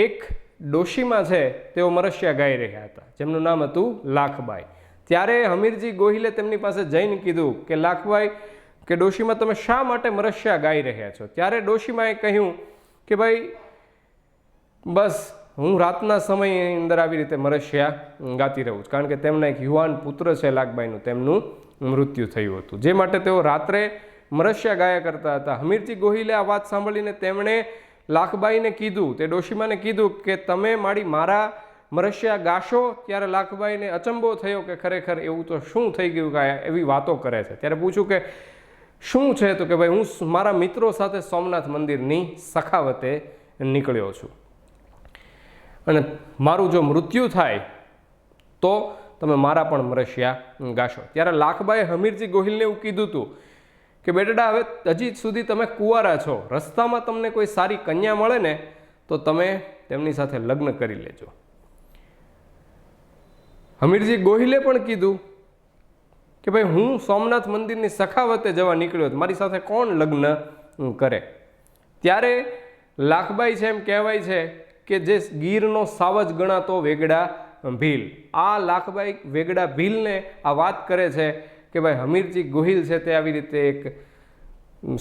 એક ડોશીમાં છે તેઓ મરશિયા ગાઈ રહ્યા હતા, જેમનું નામ હતું લાખબાઈ. ત્યારે હમીરજી ગોહિલે તેમની પાસે જઈને કીધું કે લાખબાઈ કે ડોશીમાં તમે શા માટે મરશિયા ગાઈ રહ્યા છો? ત્યારે ડોશીમાએ કહ્યું કે ભાઈ બસ હું રાતના સમયની અંદર આવી રીતે મરશિયા ગાતી રહું છું, કારણ કે તેમના એક યુવાન પુત્ર છે લાખબાઈનું, તેમનું મૃત્યુ થયું હતું, જે માટે તેઓ રાત્રે મરશિયા ગાયા કરતા હતા. હમીરજી ગોહિલે આ વાત સાંભળીને તેમણે લાખબાઈને કીધું, તે ડોશીમાને કીધું કે તમે મારા મરશિયા ગાશો. ત્યારે લાખબાઈને અચંબો થયો કે ખરેખર એવું તો શું થઈ ગયું કે એવી વાતો કરે છે. ત્યારે પૂછ્યું કે શું છે? તો કે ભાઈ હું મારા મિત્રો સાથે સોમનાથ મંદિરની સખાવતે નીકળ્યો છું અને મારું જો મૃત્યુ થાય તો તમે મારા પણ મરશિયા ગાશો. ત્યારે લાખબાઈએ હમીરજી ગોહિલને એવું કીધું હતું કે બેટા હવે હજી સુધી તમે કુંવારા છો, રસ્તામાં તમને કોઈ સારી કન્યા મળે ને તો તમે તેમની સાથે લગ્ન કરી લેજો. હમીરજી ગોહિલે પણ કીધું કે ભાઈ હું સોમનાથ મંદિરની સખાવતે જવા નીકળ્યો હતો, મારી સાથે કોણ લગ્ન કરે? ત્યારે લાખબાઈ છે એમ કહેવાય છે કે જે ગીરનો સાવજ ગણાતો વેગડા ભીલ, આ લાખબાઈ વેગડા ભીલને આ વાત કરે છે કે ભાઈ હમીરજી ગોહિલ છે તે આવી રીતે એક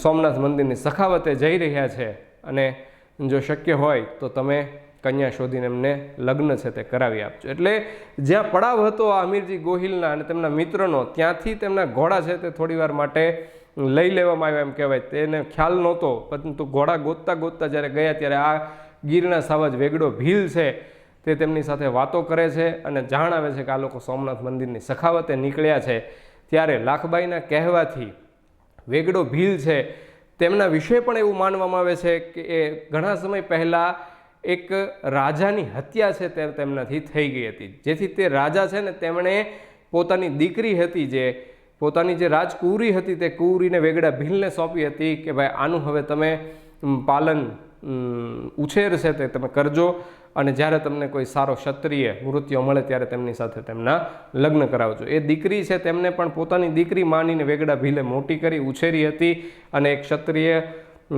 સોમનાથ મંદિરની સખાવતે જઈ રહ્યા છે અને જો શક્ય હોય તો તમે કન્યા શોધીને એમને લગ્ન છે તે કરાવી આપજો. એટલે જ્યાં પડાવ હતો આ હમીરજી ગોહિલના અને તેમના મિત્રનો, ત્યાંથી તેમના ઘોડા છે તે થોડીવાર માટે લઈ લેવામાં આવ્યા એમ કહેવાય. તેને ખ્યાલ નહોતો, પરંતુ ઘોડા ગોતતા ગોતતા જ્યારે ગયા ત્યારે આ ગીરના સાવજ વેગડો ભીલ છે તે તેમની સાથે વાતો કરે છે અને જાણ આવે છે કે આ લોકો સોમનાથ મંદિરની સખાવતે નીકળ્યા છે. ત્યારે લાખબાઈના કહેવાથી વેગડો ભીલ છે તેમના વિશે પણ એવું માનવામાં આવે છે કે એ ઘણા સમય પહેલાં એક રાજાની હત્યા છે તે તેમનાથી થઈ ગઈ હતી, જેથી તે રાજા છે ને તેમણે પોતાની દીકરી હતી, જે પોતાની જે રાજકુંવરી હતી તે કુંવરીને વેગડા ભીલને સોંપી હતી કે ભાઈ આનું હવે તમે પાલન ઉછેર છે તે તમે કરજો અને જ્યારે તમને કોઈ સારો ક્ષત્રિય મૃત્યુ મળે ત્યારે તેમની સાથે તેમના લગ્ન કરાવજો. એ દીકરી છે તેમને પણ પોતાની દીકરી માનીને વેગડા ભીલે મોટી કરી ઉછેરી હતી અને એક ક્ષત્રિય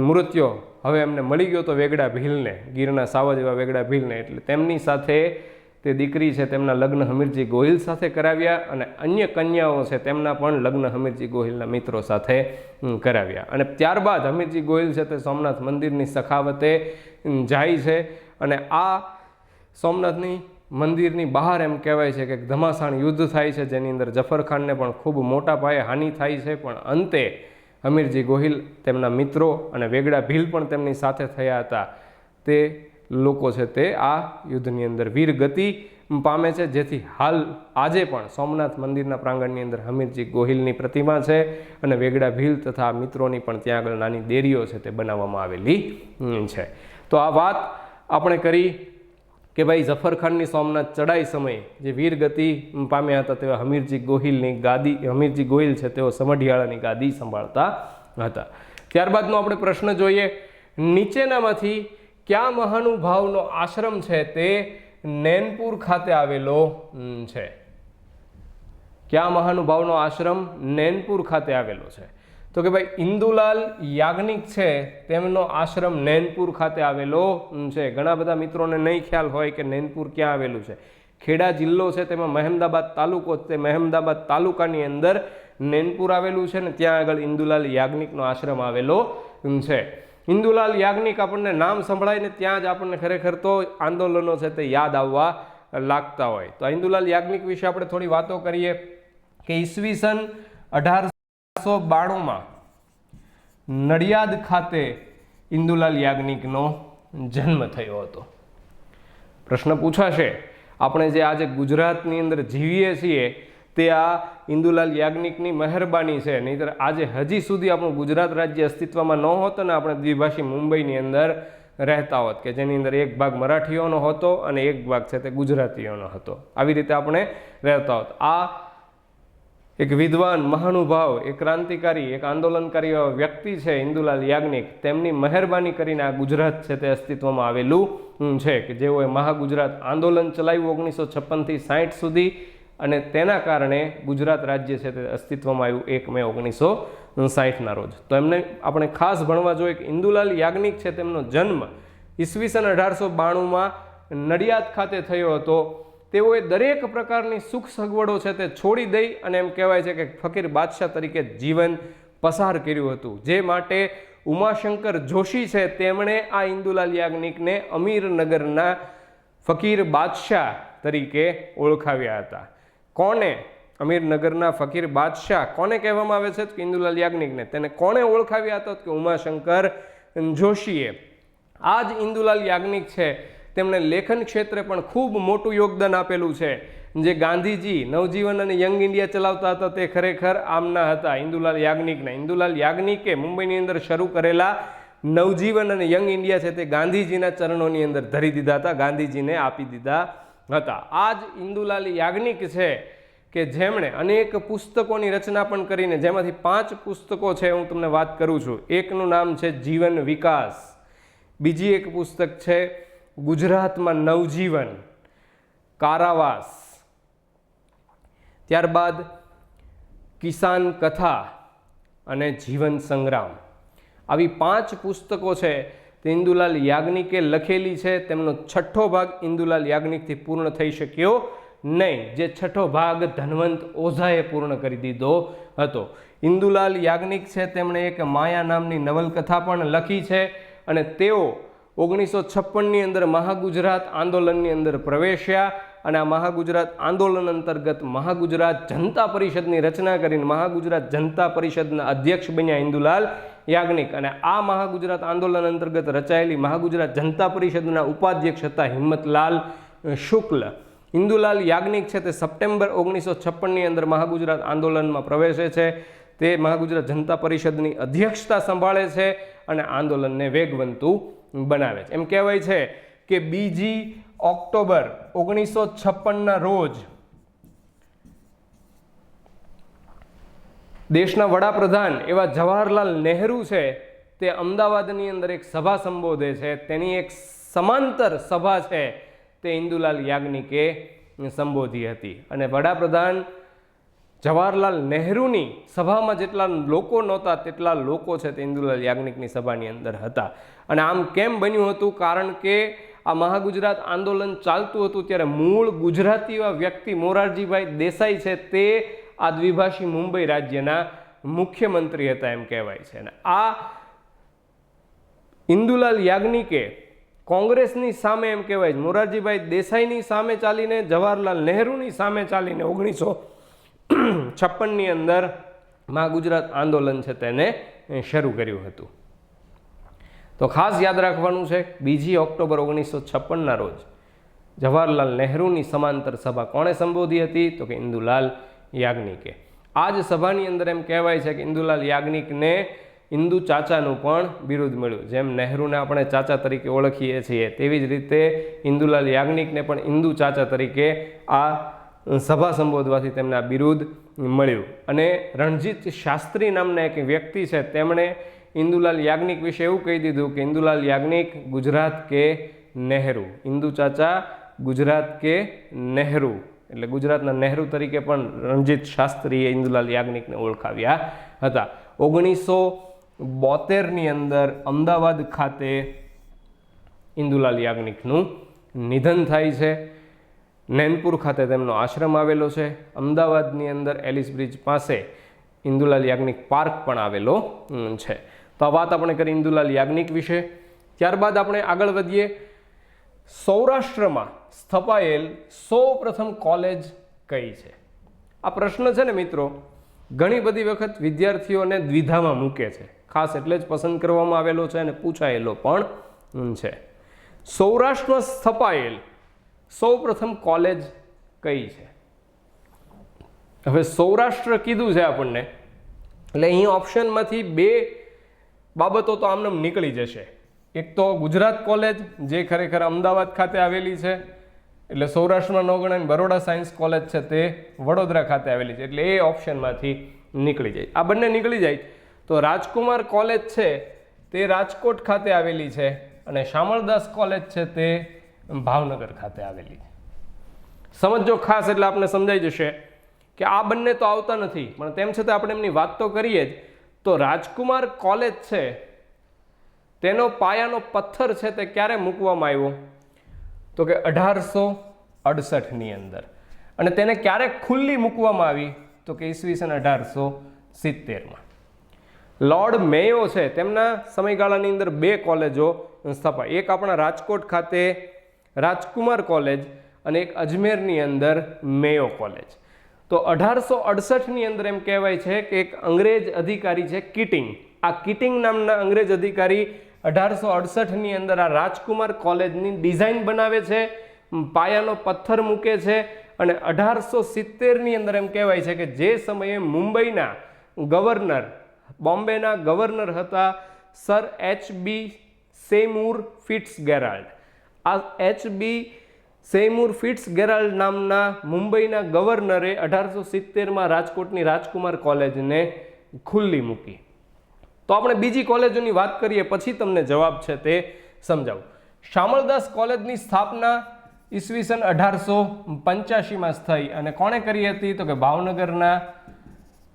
મૃત્યુ હવે એમને મળી ગયો તો વેગડા ભીલને, ગીરના સાવજ એવા વેગડા ભીલને, એટલે તેમની સાથે તે દીકરી છે તેમના લગ્ન હમીરજી ગોહિલ સાથે કરાવ્યા અને અન્ય કન્યાઓ છે તેમના પણ લગ્ન હમીરજી ગોહિલના મિત્રો સાથે કરાવ્યા. અને ત્યારબાદ હમીરજી ગોહિલ છે તે સોમનાથ મંદિરની સખાવતે જાય છે અને આ સોમનાથની મંદિરની બહાર એમ કહેવાય છે કે ઘમાસાણ યુદ્ધ થાય છે, જેની અંદર જફરખાનને પણ ખૂબ મોટા પાયે હાનિ થાય છે. પણ અંતે હમીરજી ગોહિલ, તેમના મિત્રો અને વેગડા ભીલ પણ તેમની સાથે થયા હતા, તે લોકો છે તે આ યુદ્ધની અંદર વીર ગતિ પામે છે, જેથી હાલ આજે પણ સોમનાથ મંદિરના પ્રાંગણની અંદર હમીરજી ગોહિલની પ્રતિમા છે અને વેગડા ભીલ તથા મિત્રોની પણ ત્યાં આગળ નાની દેરીઓ છે તે બનાવવામાં આવેલી છે. તો આ વાત આપણે કરી કે ભાઈ જફરખાનની સોમનાથ ચડાઈ સમયે જે વીર ગતિ પામ્યા હતા તેવા હમીરજી ગોહિલની ગાદી, હમીરજી ગોહિલ છે તેઓ સમઢિયાળાની ગાદી સંભાળતા હતા. ત્યારબાદનો આપણે પ્રશ્ન જોઈએ, નીચેનામાંથી કયા મહાનુભાવનો આશ્રમ છે તે નૈનપુર ખાતે આવેલો છે? કયા મહાનુભાવનો આશ્રમ નૈનપુર ખાતે આવેલો છે? તો કે ભાઈ ઇન્દુલાલ યાજ્ઞિક છે તેમનો આશ્રમ નૈનપુર ખાતે આવેલો છે. ઘણા બધા મિત્રોને નહીં ખ્યાલ હોય કે નૈનપુર ક્યાં આવેલું છે. ખેડા જિલ્લો છે તેમાં મહેમદાબાદ તાલુકો, તે મહેમદાબાદ તાલુકાની અંદર નૈનપુર આવેલું છે ને ત્યાં આગળ ઇન્દુલાલ યાજ્ઞિકનો આશ્રમ આવેલો છે. ઇન્દુલાલ યાજ્ઞિક આપણને નામ સંભળાય ને ત્યાં જ આપણને ખરેખર તો આંદોલનો છે તે યાદ આવવા લાગતા હોય. તો ઇન્દુલાલ યાજ્ઞિક વિશે આપણે થોડી વાતો કરીએ કે ઈસવીસન 1892 નડિયાદ ખાતે ઇન્દુલાલ યાજ્ઞિકનો જન્મ થયો હતો. પ્રશ્ન પૂછાશે, આપણે જે આજે ગુજરાતની અંદર જીવીએ છીએ તે આ ઇન્દુલાલ યાજ્ઞિકની મહેરબાની છે, નહીંતર આજે હજી સુધી આપણું ગુજરાત રાજ્ય અસ્તિત્વમાં ન હોત અને આપણે દ્વિભાષી મુંબઈની અંદર રહેતા હોત કે જેની અંદર એક ભાગ મરાઠીઓનો હતો અને એક ભાગ છે તે ગુજરાતીઓનો હતો. આવી રીતે આપણે રહેતા હોત. આ એક વિદ્વાન, મહાનુભાવ, એક ક્રાંતિકારી, એક આંદોલનકારી વ્યક્તિ છે ઇન્દુલાલ યાજ્ઞિક, તેમની મહેરબાની કરીને આ ગુજરાત છે તે અસ્તિત્વમાં આવેલું છે કે જેઓએ મહાગુજરાત આંદોલન ચલાવ્યું 1956 થી 60 સુધી અને તેના કારણે ગુજરાત રાજ્ય છે તે અસ્તિત્વમાં આવ્યું 1 મે 1960ના રોજ. તો એમને આપણે ખાસ ભણવા જોઈએ કે ઇન્દુલાલ યાજ્ઞિક છે તેમનો જન્મ ઈસવીસન 1892માં નડિયાદ ખાતે થયો હતો. તેઓએ દરેક પ્રકારની સુખ સગવડો છે તે છોડી દઈ અને એમ કહેવાય છે કે ફકીર બાદશાહ તરીકે જીવન પસાર કર્યું હતું, જે માટે ઉમાશંકર જોશી છે તેમણે આ ઇન્દુલાલ યાજ્ઞિકને અમીરનગરના ફકીર બાદશાહ તરીકે ઓળખાવ્યા હતા. કોને? અમીરનગરના ફકીર બાદશાહ કોને કહેવામાં આવે છે? ઇન્દુલાલ યાજ્ઞિકને. તેને કોણે ઓળખાવ્યા હતા? કે ઉમાશંકર જોશીએ. આ જ ઇન્દુલાલ યાજ્ઞિક છે તેમણે લેખન ક્ષેત્રે પણ ખૂબ મોટું યોગદાન આપેલું છે. જે ગાંધીજી નવજીવન અને યંગ ઇન્ડિયા ચલાવતા હતા તે ખરેખર આમના હતા, ઇન્દુલાલ યાજ્ઞિકના. ઇન્દુલાલ યાજ્ઞિકે મુંબઈની અંદર શરૂ કરેલા નવજીવન અને યંગ ઇન્ડિયા છે તે ગાંધીજીના ચરણોની અંદર ધરી દીધા હતા, ગાંધીજીને આપી દીધા હતા. આ જ ઇન્દુલાલ યાજ્ઞિક છે કે જેમણે અનેક પુસ્તકોની રચના પણ કરીને, જેમાંથી 5 પુસ્તકો છે હું તમને વાત કરું છું. એકનું નામ છે જીવન વિકાસ, બીજી એક પુસ્તક છે ગુજરાતમાં નવજીવન, કારાવાસ, ત્યારબાદ કિસાન કથા અને જીવન સંગ્રામ. આવી 5 પુસ્તકો છે તે ઇન્દુલાલ યાજ્ઞિકે લખેલી છે. તેમનો 6થો ભાગ ઇન્દુલાલ યાજ્ઞિકથી પૂર્ણ થઈ શક્યો નહીં, જે 6થો ભાગ ધનવંત ઓઝાએ પૂર્ણ કરી દીધો હતો. ઇન્દુલાલ યાજ્ઞિક છે તેમણે એક માયા નામની નવલકથા પણ લખી છે અને તેઓ 1956ની અંદર મહાગુજરાત આંદોલનની અંદર પ્રવેશ્યા અને આ મહાગુજરાત આંદોલન અંતર્ગત મહાગુજરાત જનતા પરિષદની રચના કરીને મહાગુજરાત જનતા પરિષદના અધ્યક્ષ બન્યા ઇન્દુલાલ યાજ્ઞિક. અને આ મહાગુજરાત આંદોલન અંતર્ગત રચાયેલી મહાગુજરાત જનતા પરિષદના ઉપાધ્યક્ષ હતા હિંમતલાલ શુક્લ. ઇન્દુલાલ યાજ્ઞિક છે તે સપ્ટેમ્બર 1956ની અંદર મહાગુજરાત આંદોલનમાં પ્રવેશે છે. તે મહાગુજરાત જનતા પરિષદની અધ્યક્ષતા સંભાળે છે અને આંદોલનને વેગવંતું બનાવે છે. એમ કહેવાય છે કે 2 ઓક્ટોબર 1956ના રોજ દેશના વડાપ્રધાન એવા જવાહરલાલ નહેરુ છે તે અમદાવાદની અંદર એક સભા સંબોધે છે. તેની એક સમાંતર સભા છે તે ઇન્દુલાલ યાજ્ઞિકે સંબોધી હતી. અને વડાપ્રધાન જવાહરલાલ નહેરુની સભામાં જેટલા લોકો નહોતા તેટલા લોકો છે તે ઇન્દુલાલ યાજ્ઞિકની સભાની અંદર હતા. અને આમ કેમ બન્યું હતું? કારણ કે આ મહાગુજરાત આંદોલન ચાલતું હતું ત્યારે મૂળ ગુજરાતી એવા વ્યક્તિ મોરારજીભાઈ દેસાઈ છે તે આ દ્વિભાષી મુંબઈ રાજ્યના મુખ્યમંત્રી હતા એમ કહેવાય છે. અને આ ઇન્દુલાલ યાજ્ઞિકે કોંગ્રેસની સામે એમ કહેવાય છે મોરારજીભાઈ દેસાઈની સામે ચાલીને જવાહરલાલ નહેરુની સામે ચાલીને 1956ની અંદર મહાગુજરાત આંદોલન છે તેને શરૂ કર્યું હતું. તો ખાસ યાદ રાખવાનું છે 2 ઓક્ટોબર 1956ના રોજ જવાહરલાલ નહેરુની સમાંતર સભા કોણે સંબોધી હતી? તો કે ઇન્દુલાલ યાજ્ઞિકે. આ જ સભાની અંદર એમ કહેવાય છે કે ઇન્દુલાલ યાજ્ઞિકને ઇન્દુ ચાચાનું પણ બિરુદ મળ્યું. જેમ નહેરુને આપણે ચાચા તરીકે ઓળખીએ છીએ તેવી જ રીતે ઇન્દુલાલ યાજ્ઞિકને પણ ઇન્દુ ચાચા તરીકે આ સભા સંબોધવાથી તેમને આ બિરુદ મળ્યું. અને રણજીત શાસ્ત્રી નામના એક વ્યક્તિ છે તેમણે ઇન્દુલાલ યાજ્ઞિક વિશે એવું કહી દીધું કે ઇન્દુલાલ યાજ્ઞિક ગુજરાત કે નહેરુ. ઇન્દુ ચાચા ગુજરાત કે નહેરુ, એટલે ગુજરાતના નહેરુ તરીકે પણ રણજીત શાસ્ત્રીએ ઇન્દુલાલ યાજ્ઞિકને ઓળખાવ્યા હતા. 1972ની અંદર અમદાવાદ ખાતે ઇન્દુલાલ યાજ્ઞિકનું નિધન થાય છે. નૈનપુર ખાતે તેમનો આશ્રમ આવેલો છે. અમદાવાદની અંદર એલિસ બ્રિજ પાસે ઇન્દુલાલ યાજ્ઞિક પાર્ક પણ આવેલો છે. તો આ વાત આપણે કરી ઇન્દુલાલ યાજ્ઞિક વિશે. ત્યારબાદ આપણે આગળ વધીએ. સૌરાષ્ટ્રમાં સ્થપાયેલ સૌપ્રથમ કોલેજ કઈ છે? આ પ્રશ્ન છે ને મિત્રો ઘણી બધી વખત વિદ્યાર્થીઓને દ્વિધામાં મૂકે છે. ખાસ એટલે જ પસંદ કરવામાં આવેલો છે અને પૂછાયેલો પણ છે. સૌરાષ્ટ્રમાં સ્થપાયેલ સૌપ્રથમ કોલેજ કઈ છે? હવે સૌરાષ્ટ્ર કીધું છે આપણને એટલે અહીં ઓપ્શનમાંથી 2 બાબતો તો આમને નીકળી જશે. એક તો ગુજરાત કોલેજ જે ખરેખર અમદાવાદ ખાતે આવેલી છે એટલે સૌરાષ્ટ્રમાં ન ગણાય. બરોડા સાયન્સ કોલેજ છે તે વડોદરા ખાતે આવેલી છે એટલે એ ઓપ્શનમાંથી નીકળી જાય. આ બંને નીકળી જાય તો રાજકુમાર કોલેજ છે તે રાજકોટ ખાતે આવેલી છે અને શામળદાસ કોલેજ છે તે ભાવનગર ખાતે આવેલી છે. સમજો ખાસ એટલે આપણે સમજાઈ જશે કે આ બંને તો આવતા નથી પણ તેમ છતાં આપણે એમની વાત તો કરીએ જ. તો રાજકુમાર કોલેજ છે તેનો પાયાનો પથ્થર છે તે ક્યારે મૂકવામાં આવ્યો? તો કે 1868ની અંદર. અને તેને ક્યારે ખુલ્લી મૂકવામાં આવી? તો કે ઈસવીસન 1870માં. લોર્ડ મેયો છે તેમના સમયગાળાની અંદર 2 કોલેજો સ્થપાઈ. એક આપણા રાજકોટ ખાતે રાજકુમાર કોલેજ અને એક અજમેરની અંદર મેયો કોલેજ. તો 1868ની અંદર એમ કહેવાય છે કે એક અંગ્રેજ અધિકારી છે કીટિંગ. આ કીટિંગ નામના અંગ્રેજ અધિકારી 1868ની અંદર આ રાજકુમાર કોલેજની ડિઝાઇન બનાવે છે, પાયાનો પથ્થર મૂકે છે અને 1870ની અંદર એમ કહેવાય છે કે જે સમયે મુંબઈના ગવર્નર, બોમ્બેના ગવર્નર હતા સર H.B. સેમુર ફિટ્સગેરાલ્ડ. આ H.B. સેમુર ફિટ્સગેરાલ્ડ નામના મુંબઈના ગવર્નરે 1870માં રાજકોટની રાજકુમાર કોલેજને ખુલ્લી મૂકી. તો આપણે બીજી કોલેજોની વાત કરીએ પછી તમને જવાબ છે તે સમજાવું. શામળદાસ કોલેજની સ્થાપના ઈસવીસન 1885માં થઈ અને કોણે કરી હતી? તો કે ભાવનગરના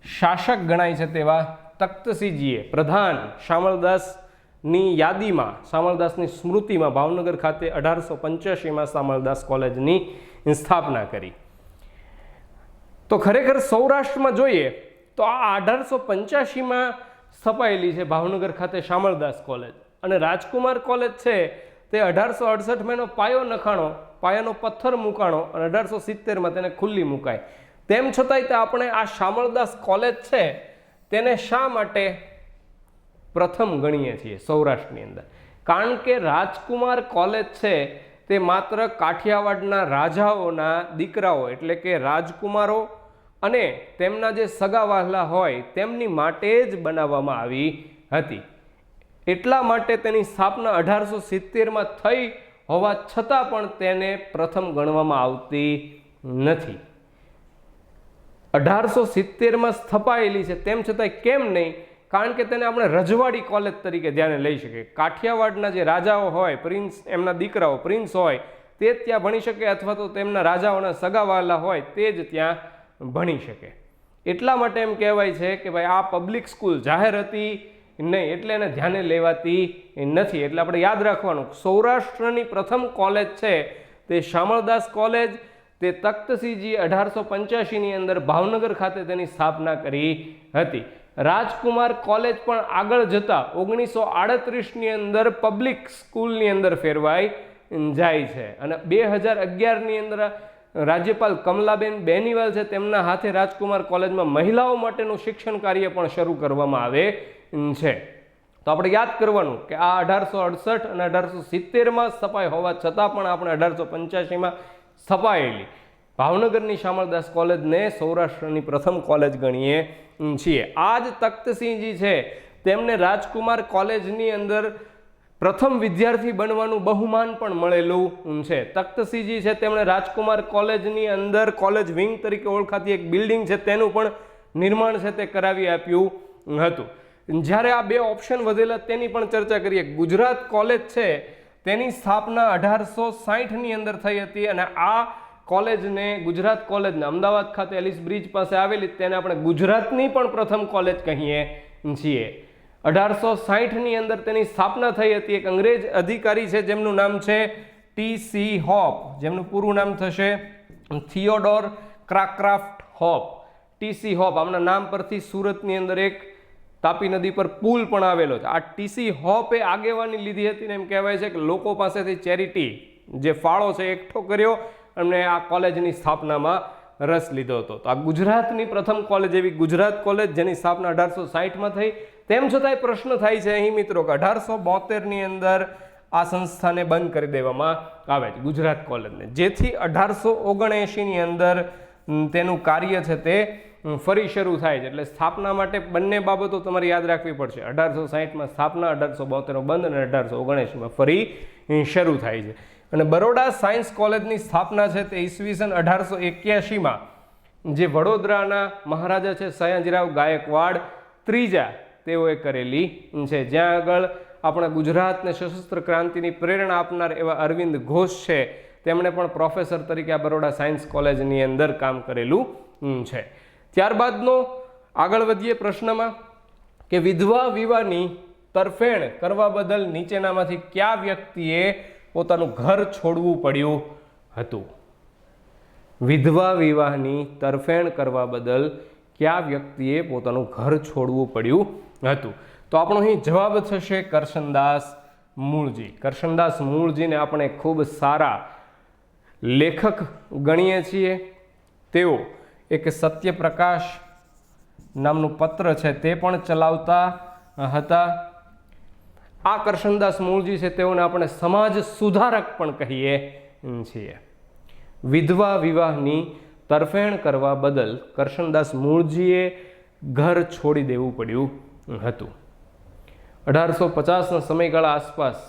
શાસક ગણાય છે તેવા તખ્તસિંહજીએ પ્રધાન શામળદાસની યાદીમાં, શામળદાસની સ્મૃતિમાં ભાવનગર ખાતે 1885માં શામળદાસ કોલેજની સ્થાપના કરી. તો ખરેખર સૌરાષ્ટ્રમાં જોઈએ તો આ 1885માં સ્થપાયેલી છે ભાવનગર ખાતે શામળદાસ કોલેજ. અને રાજકુમાર કોલેજ છે તે 1868માં એનો પાયો નખાણો, પાયાનો પથ્થર મૂકાણો અને 1870માં તેને ખુલ્લી મુકાય. તેમ છતાંય તે આપણે આ શામળદાસ કોલેજ છે તેને શા માટે પ્રથમ ગણીએ છીએ સૌરાષ્ટ્રની અંદર? કારણ કે રાજકુમાર કોલેજ છે તે માત્ર કાઠિયાવાડના રાજાઓના દીકરાઓ એટલે કે રાજકુમારો અને તેમના જે સગા વહાલા હોય તેમની માટે જ બનાવવામાં આવી હતી. એટલા માટે તેની સ્થાપના 1870માં થઈ હોવા છતાં પણ તેને પ્રથમ ગણવામાં આવતી નથી. 1870માં સ્થપાયેલી છે તેમ છતાંય કેમ નહીં? કારણ કે તેને આપણે રજવાડી કોલેજ તરીકે ધ્યાને લઈ શકીએ. કાઠિયાવાડના જે રાજાઓ હોય, પ્રિન્સ, એમના દીકરાઓ પ્રિન્સ હોય તે જ ત્યાં ભણી શકે, અથવા તો તેમના રાજાઓના સગાવાલા હોય તે જ ત્યાં ભણી શકે. એટલા માટે એમ કહેવાય છે કે ભાઈ આ પબ્લિક સ્કૂલ જાહેર હતી નહીં, એટલે એને ધ્યાને લેવાતી નથી. એટલે આપણે યાદ રાખવાનું, સૌરાષ્ટ્રની પ્રથમ કોલેજ છે તે શામળદાસ કોલેજ, તે તખ્તસિંહજી 1885ની અંદર ભાવનગર ખાતે તેની સ્થાપના કરી હતી. રાજકુમાર કોલેજ પણ આગળ જતા 1938ની અંદર પબ્લિક સ્કૂલની અંદર ફેરવાઈ જાય છે, અને 2011ની અંદર રાજ્યપાલ કમલાબેન બેનીવાલ છે તેમના હાથે રાજકુમાર કોલેજમાં મહિલાઓ માટેનું શિક્ષણ કાર્ય પણ શરૂ કરવામાં આવે છે. તો આપણે યાદ કરવાનું કે આ 1868 અને 1870માં સ્થપાઈ હોવા છતાં પણ આપણે 1885માં સ્થપાયેલી ભાવનગરની શામળદાસ કોલેજને સૌરાષ્ટ્રની પ્રથમ કોલેજ ગણીએ છીએ. આ જ તખ્તસિંહજી છે તેમને રાજકુમાર કોલેજની અંદર પ્રથમ વિદ્યાર્થી બનવાનું બહુમાન પણ મળેલું છે. તખ્તસિંહજી છે તેમણે રાજકુમાર કોલેજની અંદર કોલેજ વિંગ તરીકે ઓળખાતી એક બિલ્ડિંગ છે તેનું પણ નિર્માણ છે તે કરાવી આપ્યું હતું. જ્યારે આ બે ઓપ્શન વધેલા તેની પણ ચર્ચા કરીએ. ગુજરાત કોલેજ છે તેની સ્થાપના 1860ની અંદર થઈ હતી, અને આ કોલેજને ગુજરાત કોલેજને અમદાવાદ ખાતે એલિસ બ્રિજ પાસે આવેલી તેને આપણે ગુજરાતની પણ પ્રથમ કોલેજ કહીએ છીએ. 1860ની અંદર તેની સ્થાપના થઈ હતી. એક અંગ્રેજ અધિકારી છે જેમનું નામ છે ટી.સી. હોપ, જેમનું પૂરું નામ થશે થિયોડોર ક્રાક્રાફ્ટ હોપ. ટી.સી. હોપ, આમના નામ પરથી સુરતની અંદર એક તાપી નદી પર પુલ પણ આવેલો છે. આ ટી.સી. હોપે આગેવાની લીધી હતી ને એમ કહેવાય છે કે લોકો પાસેથી ચેરિટી જે ફાળો છે એકઠો કર્યો અને આ કોલેજની સ્થાપનામાં રસ લીધો હતો. તો આ ગુજરાતની પ્રથમ કોલેજ એવી ગુજરાત કોલેજ જેની સ્થાપના 1860માં થઈ. તેમ છતાંય પ્રશ્ન થાય છે અહીં મિત્રો કે 1872ની અંદર આ સંસ્થાને બંધ કરી દેવામાં આવે છે ગુજરાત કોલેજને, જેથી 1879ની અંદર તેનું કાર્ય છે તે ફરી શરૂ થાય છે. એટલે સ્થાપના માટે બંને બાબતો તમારે યાદ રાખવી પડશે. 1860માં સ્થાપના, 1872 બંધ, અને 1879માં ફરી શરૂ થાય છે. અને બરોડા સાયન્સ કોલેજની સ્થાપના છે તે ઈસવીસન 1881માં જે વડોદરાના મહારાજા છે સયાજીરાવ ગાયકવાડ ત્રીજા તેઓએ કરેલી છે. જ્યાં આગળ આપણા ગુજરાતને સશસ્ત્ર ક્રાંતિની પ્રેરણા આપનાર એવા અરવિંદ ઘોષ છે તેમણે પણ પ્રોફેસર તરીકે આ બરોડા સાયન્સ કોલેજની અંદર કામ કરેલું છે. ત્યારબાદનો આગળ વધીએ પ્રશ્નમાં કે વિધવા વિવાહની તરફેણ કરવા બદલ નીચેનામાંથી કયા વ્યક્તિએ પોતાનું ઘર છોડવું પડ્યું હતું? વિધવા વિવાહની તરફેણ કરવા બદલ કયા વ્યક્તિએ પોતાનું ઘર છોડવું પડ્યું હતું? તો આપણો અહીં જવાબ થશે કરશનદાસ મૂળજી. કરશનદાસ મૂળજીને આપણે ખૂબ સારા લેખક ગણીએ છીએ. તેઓ એક સત્યપ્રકાશ નામનું પત્ર છે તે પણ ચલાવતા હતા. આ કરશનદાસ મૂળજી છે તેઓને આપણે સમાજ સુધારક પણ કહીએ છીએ. વિધવા વિવાહની તરફેણ કરવા બદલ કરશનદાસ મૂળજીએ ઘર છોડી દેવું પડ્યું હતું. 1850ના સમયગાળા આસપાસ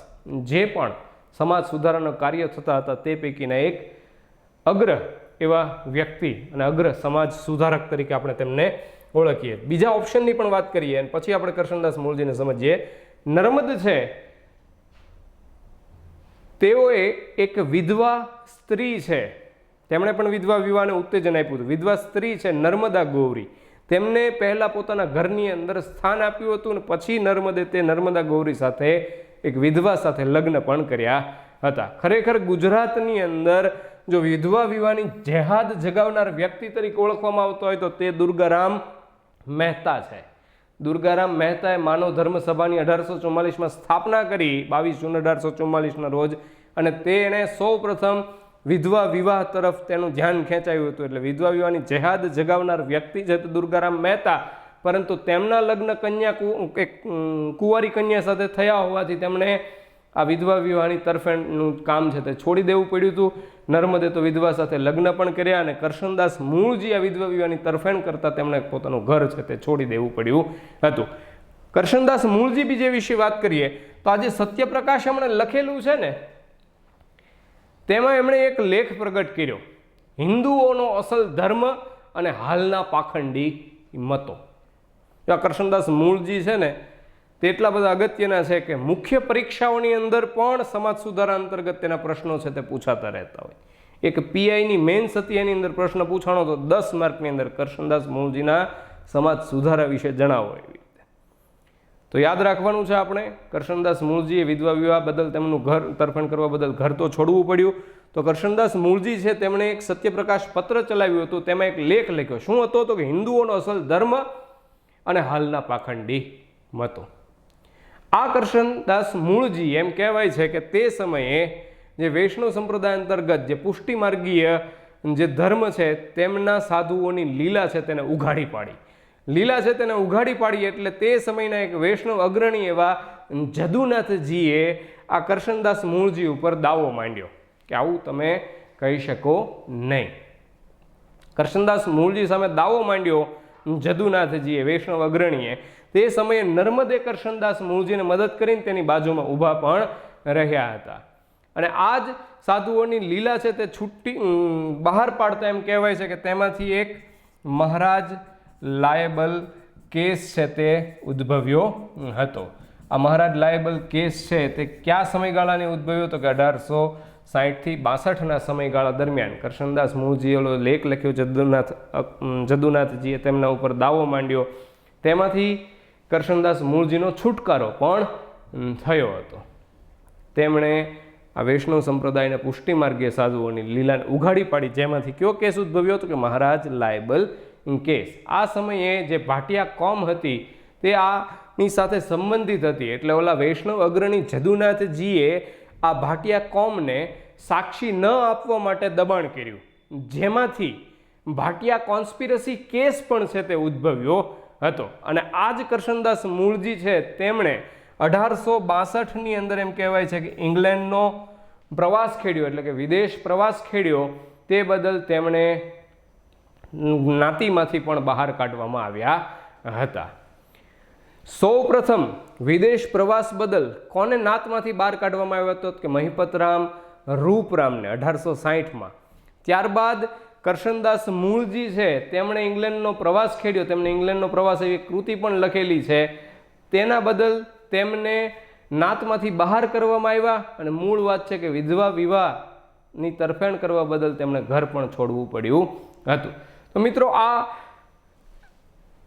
જે પણ સમાજ સુધારાનું કાર્ય થતા હતા તે પૈકીના એક અગ્ર એવા વ્યક્તિ અને અગ્ર સમાજ સુધારક તરીકે આપણે તેમને ઓળખીએ. બીજા ઓપ્શનની પણ વાત કરીએ અને પછી આપણે કરશનદાસ મૂળજીને સમજીએ. નર્મદ છે તેઓએ એક વિધવા સ્ત્રી છે, તેમણે પણ વિધવા વિવાહને ઉત્તેજન આપ્યું હતું. વિધવા સ્ત્રી છે નર્મદા ગૌરી, તેમને પહેલા પોતાના ઘરની અંદર સ્થાન આપ્યું હતું અને પછી નર્મદે તે નર્મદા ગૌરી સાથે એક વિધવા સાથે લગ્ન પણ કર્યા હતા. ખરેખર ગુજરાતની અંદર જો વિધવા વિવાહની જેહાદ જગાવનાર વ્યક્તિ તરીકે ઓળખવામાં આવતો હોય તો તે દુર્ગારામ મહેતા છે. દુર્ગારામ મહેતાએ માનવ ધર્મ સભાની 1844માં સ્થાપના કરી 22 જૂન 1844ના રોજ, અને તેણે સૌ પ્રથમ વિધવા વિવાહ તરફ તેનું ધ્યાન ખેંચાયું હતું. એટલે વિધવા વિવાહની જેહાદ જગાવનાર વ્યક્તિ છે દુર્ગારામ મહેતા, પરંતુ તેમના લગ્ન કુંવારી કન્યા સાથે થયા હોવાથી તેમણે આ વિધવા વિવાહની તરફેણનું કામ છે તે છોડી દેવું પડ્યું હતું. નર્મદે તો વિધવા સાથે લગ્ન પણ કર્યા, અને કરશનદાસ મૂળજી આ વિધવા વિવાહની તરફેણ કરતા તેમણે પોતાનું ઘર છે તે છોડી દેવું પડ્યું હતું. કરશનદાસ મૂળજી બીજે વિશે વાત કરીએ તો આજે સત્યપ્રકાશ એમણે લખેલું છે ને તેમાં એમણે એક લેખ પ્રગટ કર્યો, હિન્દુઓનો અસલ ધર્મ અને હાલના પાખંડી મતો. કરશનદાસ મૂળજી છે ને તે એટલા બધા અગત્યના છે કે મુખ્ય પરીક્ષાઓની અંદર પણ સમાજ સુધારા અંતર્ગત તેના પ્રશ્નો છે તે પૂછાતા રહેતા હોય. એક પીઆઈની મેન્સ હતી, એની અંદર પ્રશ્ન પૂછાણો તો 10 માર્કની અંદર કરશનદાસ મૂળજીના સમાજ સુધારા વિશે જણાવો. એવી રીતે તો યાદ રાખવાનું છે આપણે, કરશનદાસ મૂળજીએ વિધવા વિવાહ બદલ તેમનું ઘર તરફેણ કરવા બદલ ઘર તો છોડવું પડ્યું. તો કરશનદાસ મૂળજી છે તેમણે એક સત્યપ્રકાશ પત્ર ચલાવ્યું હતું. તેમાં એક લેખ લખ્યો. શું હતો? તો કે હિન્દુઓનો અસલ ધર્મ અને હાલના પાખંડી મતો. આ કરશનદાસ મૂળજી એમ કહેવાય છે કે તે સમયે જે વૈષ્ણવ સંપ્રદાય અંતર્ગત જે પુષ્ટિમાર્ગીય જે ધર્મ છે તેમના સાધુઓની લીલા છે તેને ઉઘાડી પાડી. લીલા છે તેને ઉઘાડી પાડી એટલે તે સમયના એક વૈષ્ણવ અગ્રણી એવા જદુનાથજીએ આ કરશનદાસ મૂળજી ઉપર દાવો માંડ્યો કે આવું તમે કહી શકો નહીં. કરશનદાસ મૂળજી સામે દાવો માંડ્યો જદુનાથજીએ, વૈષ્ણવ અગ્રણીએ. તે સમયે નર્મદે કરશનદાસ મૂળજીને મદદ કરીને તેની બાજુમાં ઊભા પણ રહ્યા હતા. અને આ જ સાધુઓની લીલા છે તે છૂટી બહાર પાડતા એમ કહેવાય છે કે તેમાંથી એક મહારાજ લાયેબલ કેસ છે તે ઉદ્ભવ્યો હતો. આ મહારાજ લાયેબલ કેસ છે તે કયા સમયગાળાને ઉદ્ભવ્યો? તો કે 1860 થી 62ના સમયગાળા દરમિયાન કરશનદાસ મૂળજીએ લેખ લખ્યો, જદુનાથજીએ તેમના ઉપર દાવો માંડ્યો. તેમાંથી કરશનદાસ મૂળજીનો છુટકારો પણ થયો હતો. તેમણે આ વૈષ્ણવ સંપ્રદાયના પુષ્ટિમાર્ગીય સાધુઓની લીલાને ઉઘાડી પાડી, જેમાંથી કયો કેસ ઉદ્ભવ્યો હતો? કે મહારાજ લાયેબલ કેસ. આ સમયે જે ભાટિયા કોમ હતી તે આની સાથે સંબંધિત હતી. એટલે ઓલા વૈષ્ણવ અગ્રણી જદુનાથજીએ આ ભાટિયા કોમને સાક્ષી ન આપવા માટે દબાણ કર્યું, જેમાંથી ભાટિયા કોન્સ્પિરસી કેસ પણ છે તે ઉદ્ભવ્યો હતો. અને આ જ કરશનદાસ મૂળજી છે તેમણે 1862ની અંદર એમ કહેવાય છે કે ઇંગ્લેન્ડનો પ્રવાસ ખેડ્યો, એટલે કે વિદેશ પ્રવાસ ખેડ્યો. તે બદલ તેમણે જ્ઞાતિમાંથી પણ બહાર કાઢવામાં આવ્યા હતા. સૌ પ્રથમ વિદેશ પ્રવાસ બદલ કોને નાતમાંથી બહાર કાઢવામાં આવ્યો હતો? કે મહિપતરામ રૂપરામને 1860માં. ત્યારબાદ કરશનદાસ મૂળજી છે તેમણે ઇંગ્લેન્ડનો પ્રવાસ ખેડ્યો. તેમને ઇંગ્લેન્ડનો પ્રવાસ એવી કૃતિ પણ લખેલી છે. તેના બદલ તેમને નાતમાંથી બહાર કરવામાં આવ્યા. અને મૂળ વાત છે કે વિધવા વિવાહની તરફેણ કરવા બદલ તેમણે ઘર પણ છોડવું પડ્યું હતું. તો મિત્રો, આ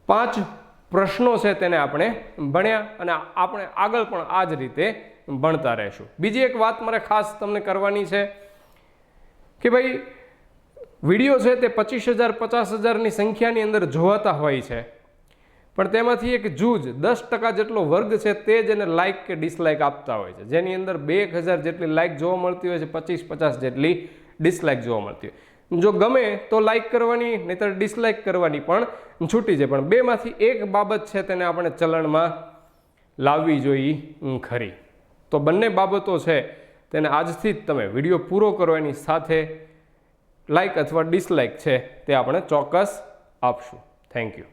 5 પ્રશ્નો છે તેને આપણે ભણ્યા અને આપણે આગળ પણ આ જ રીતે ભણતા રહેશું. બીજી એક વાત મારે ખાસ તમને કરવાની છે કે ભાઈ વિડીયો છે તે 25,000 50,000ની સંખ્યાની અંદર જોવાતા હોય છે, પણ તેમાંથી એક જૂજ 10% જેટલો વર્ગ છે તે જ એને લાઇક કે ડિસલાઇક આપતા હોય છે, જેની અંદર 2,000 જેટલી લાઇક જોવા મળતી હોય છે, 25-50 જેટલી ડિસલાઇક જોવા મળતી હોય. જો ગમે તો લાઇક કરવાની, નહીતર ડિસલાઇક કરવાની પણ છૂટી છે. પણ બેમાંથી એક બાબત છે તેને આપણે ચલણમાં લાવવી જોઈએ ખરી. તો બંને બાબતો છે તેને આજથી જ તમે વિડીયો પૂરો કરો એની સાથે લાઇક અથવા ડિસલાઇક છે તે આપણે ચોક્કસ આપશું. Thank you.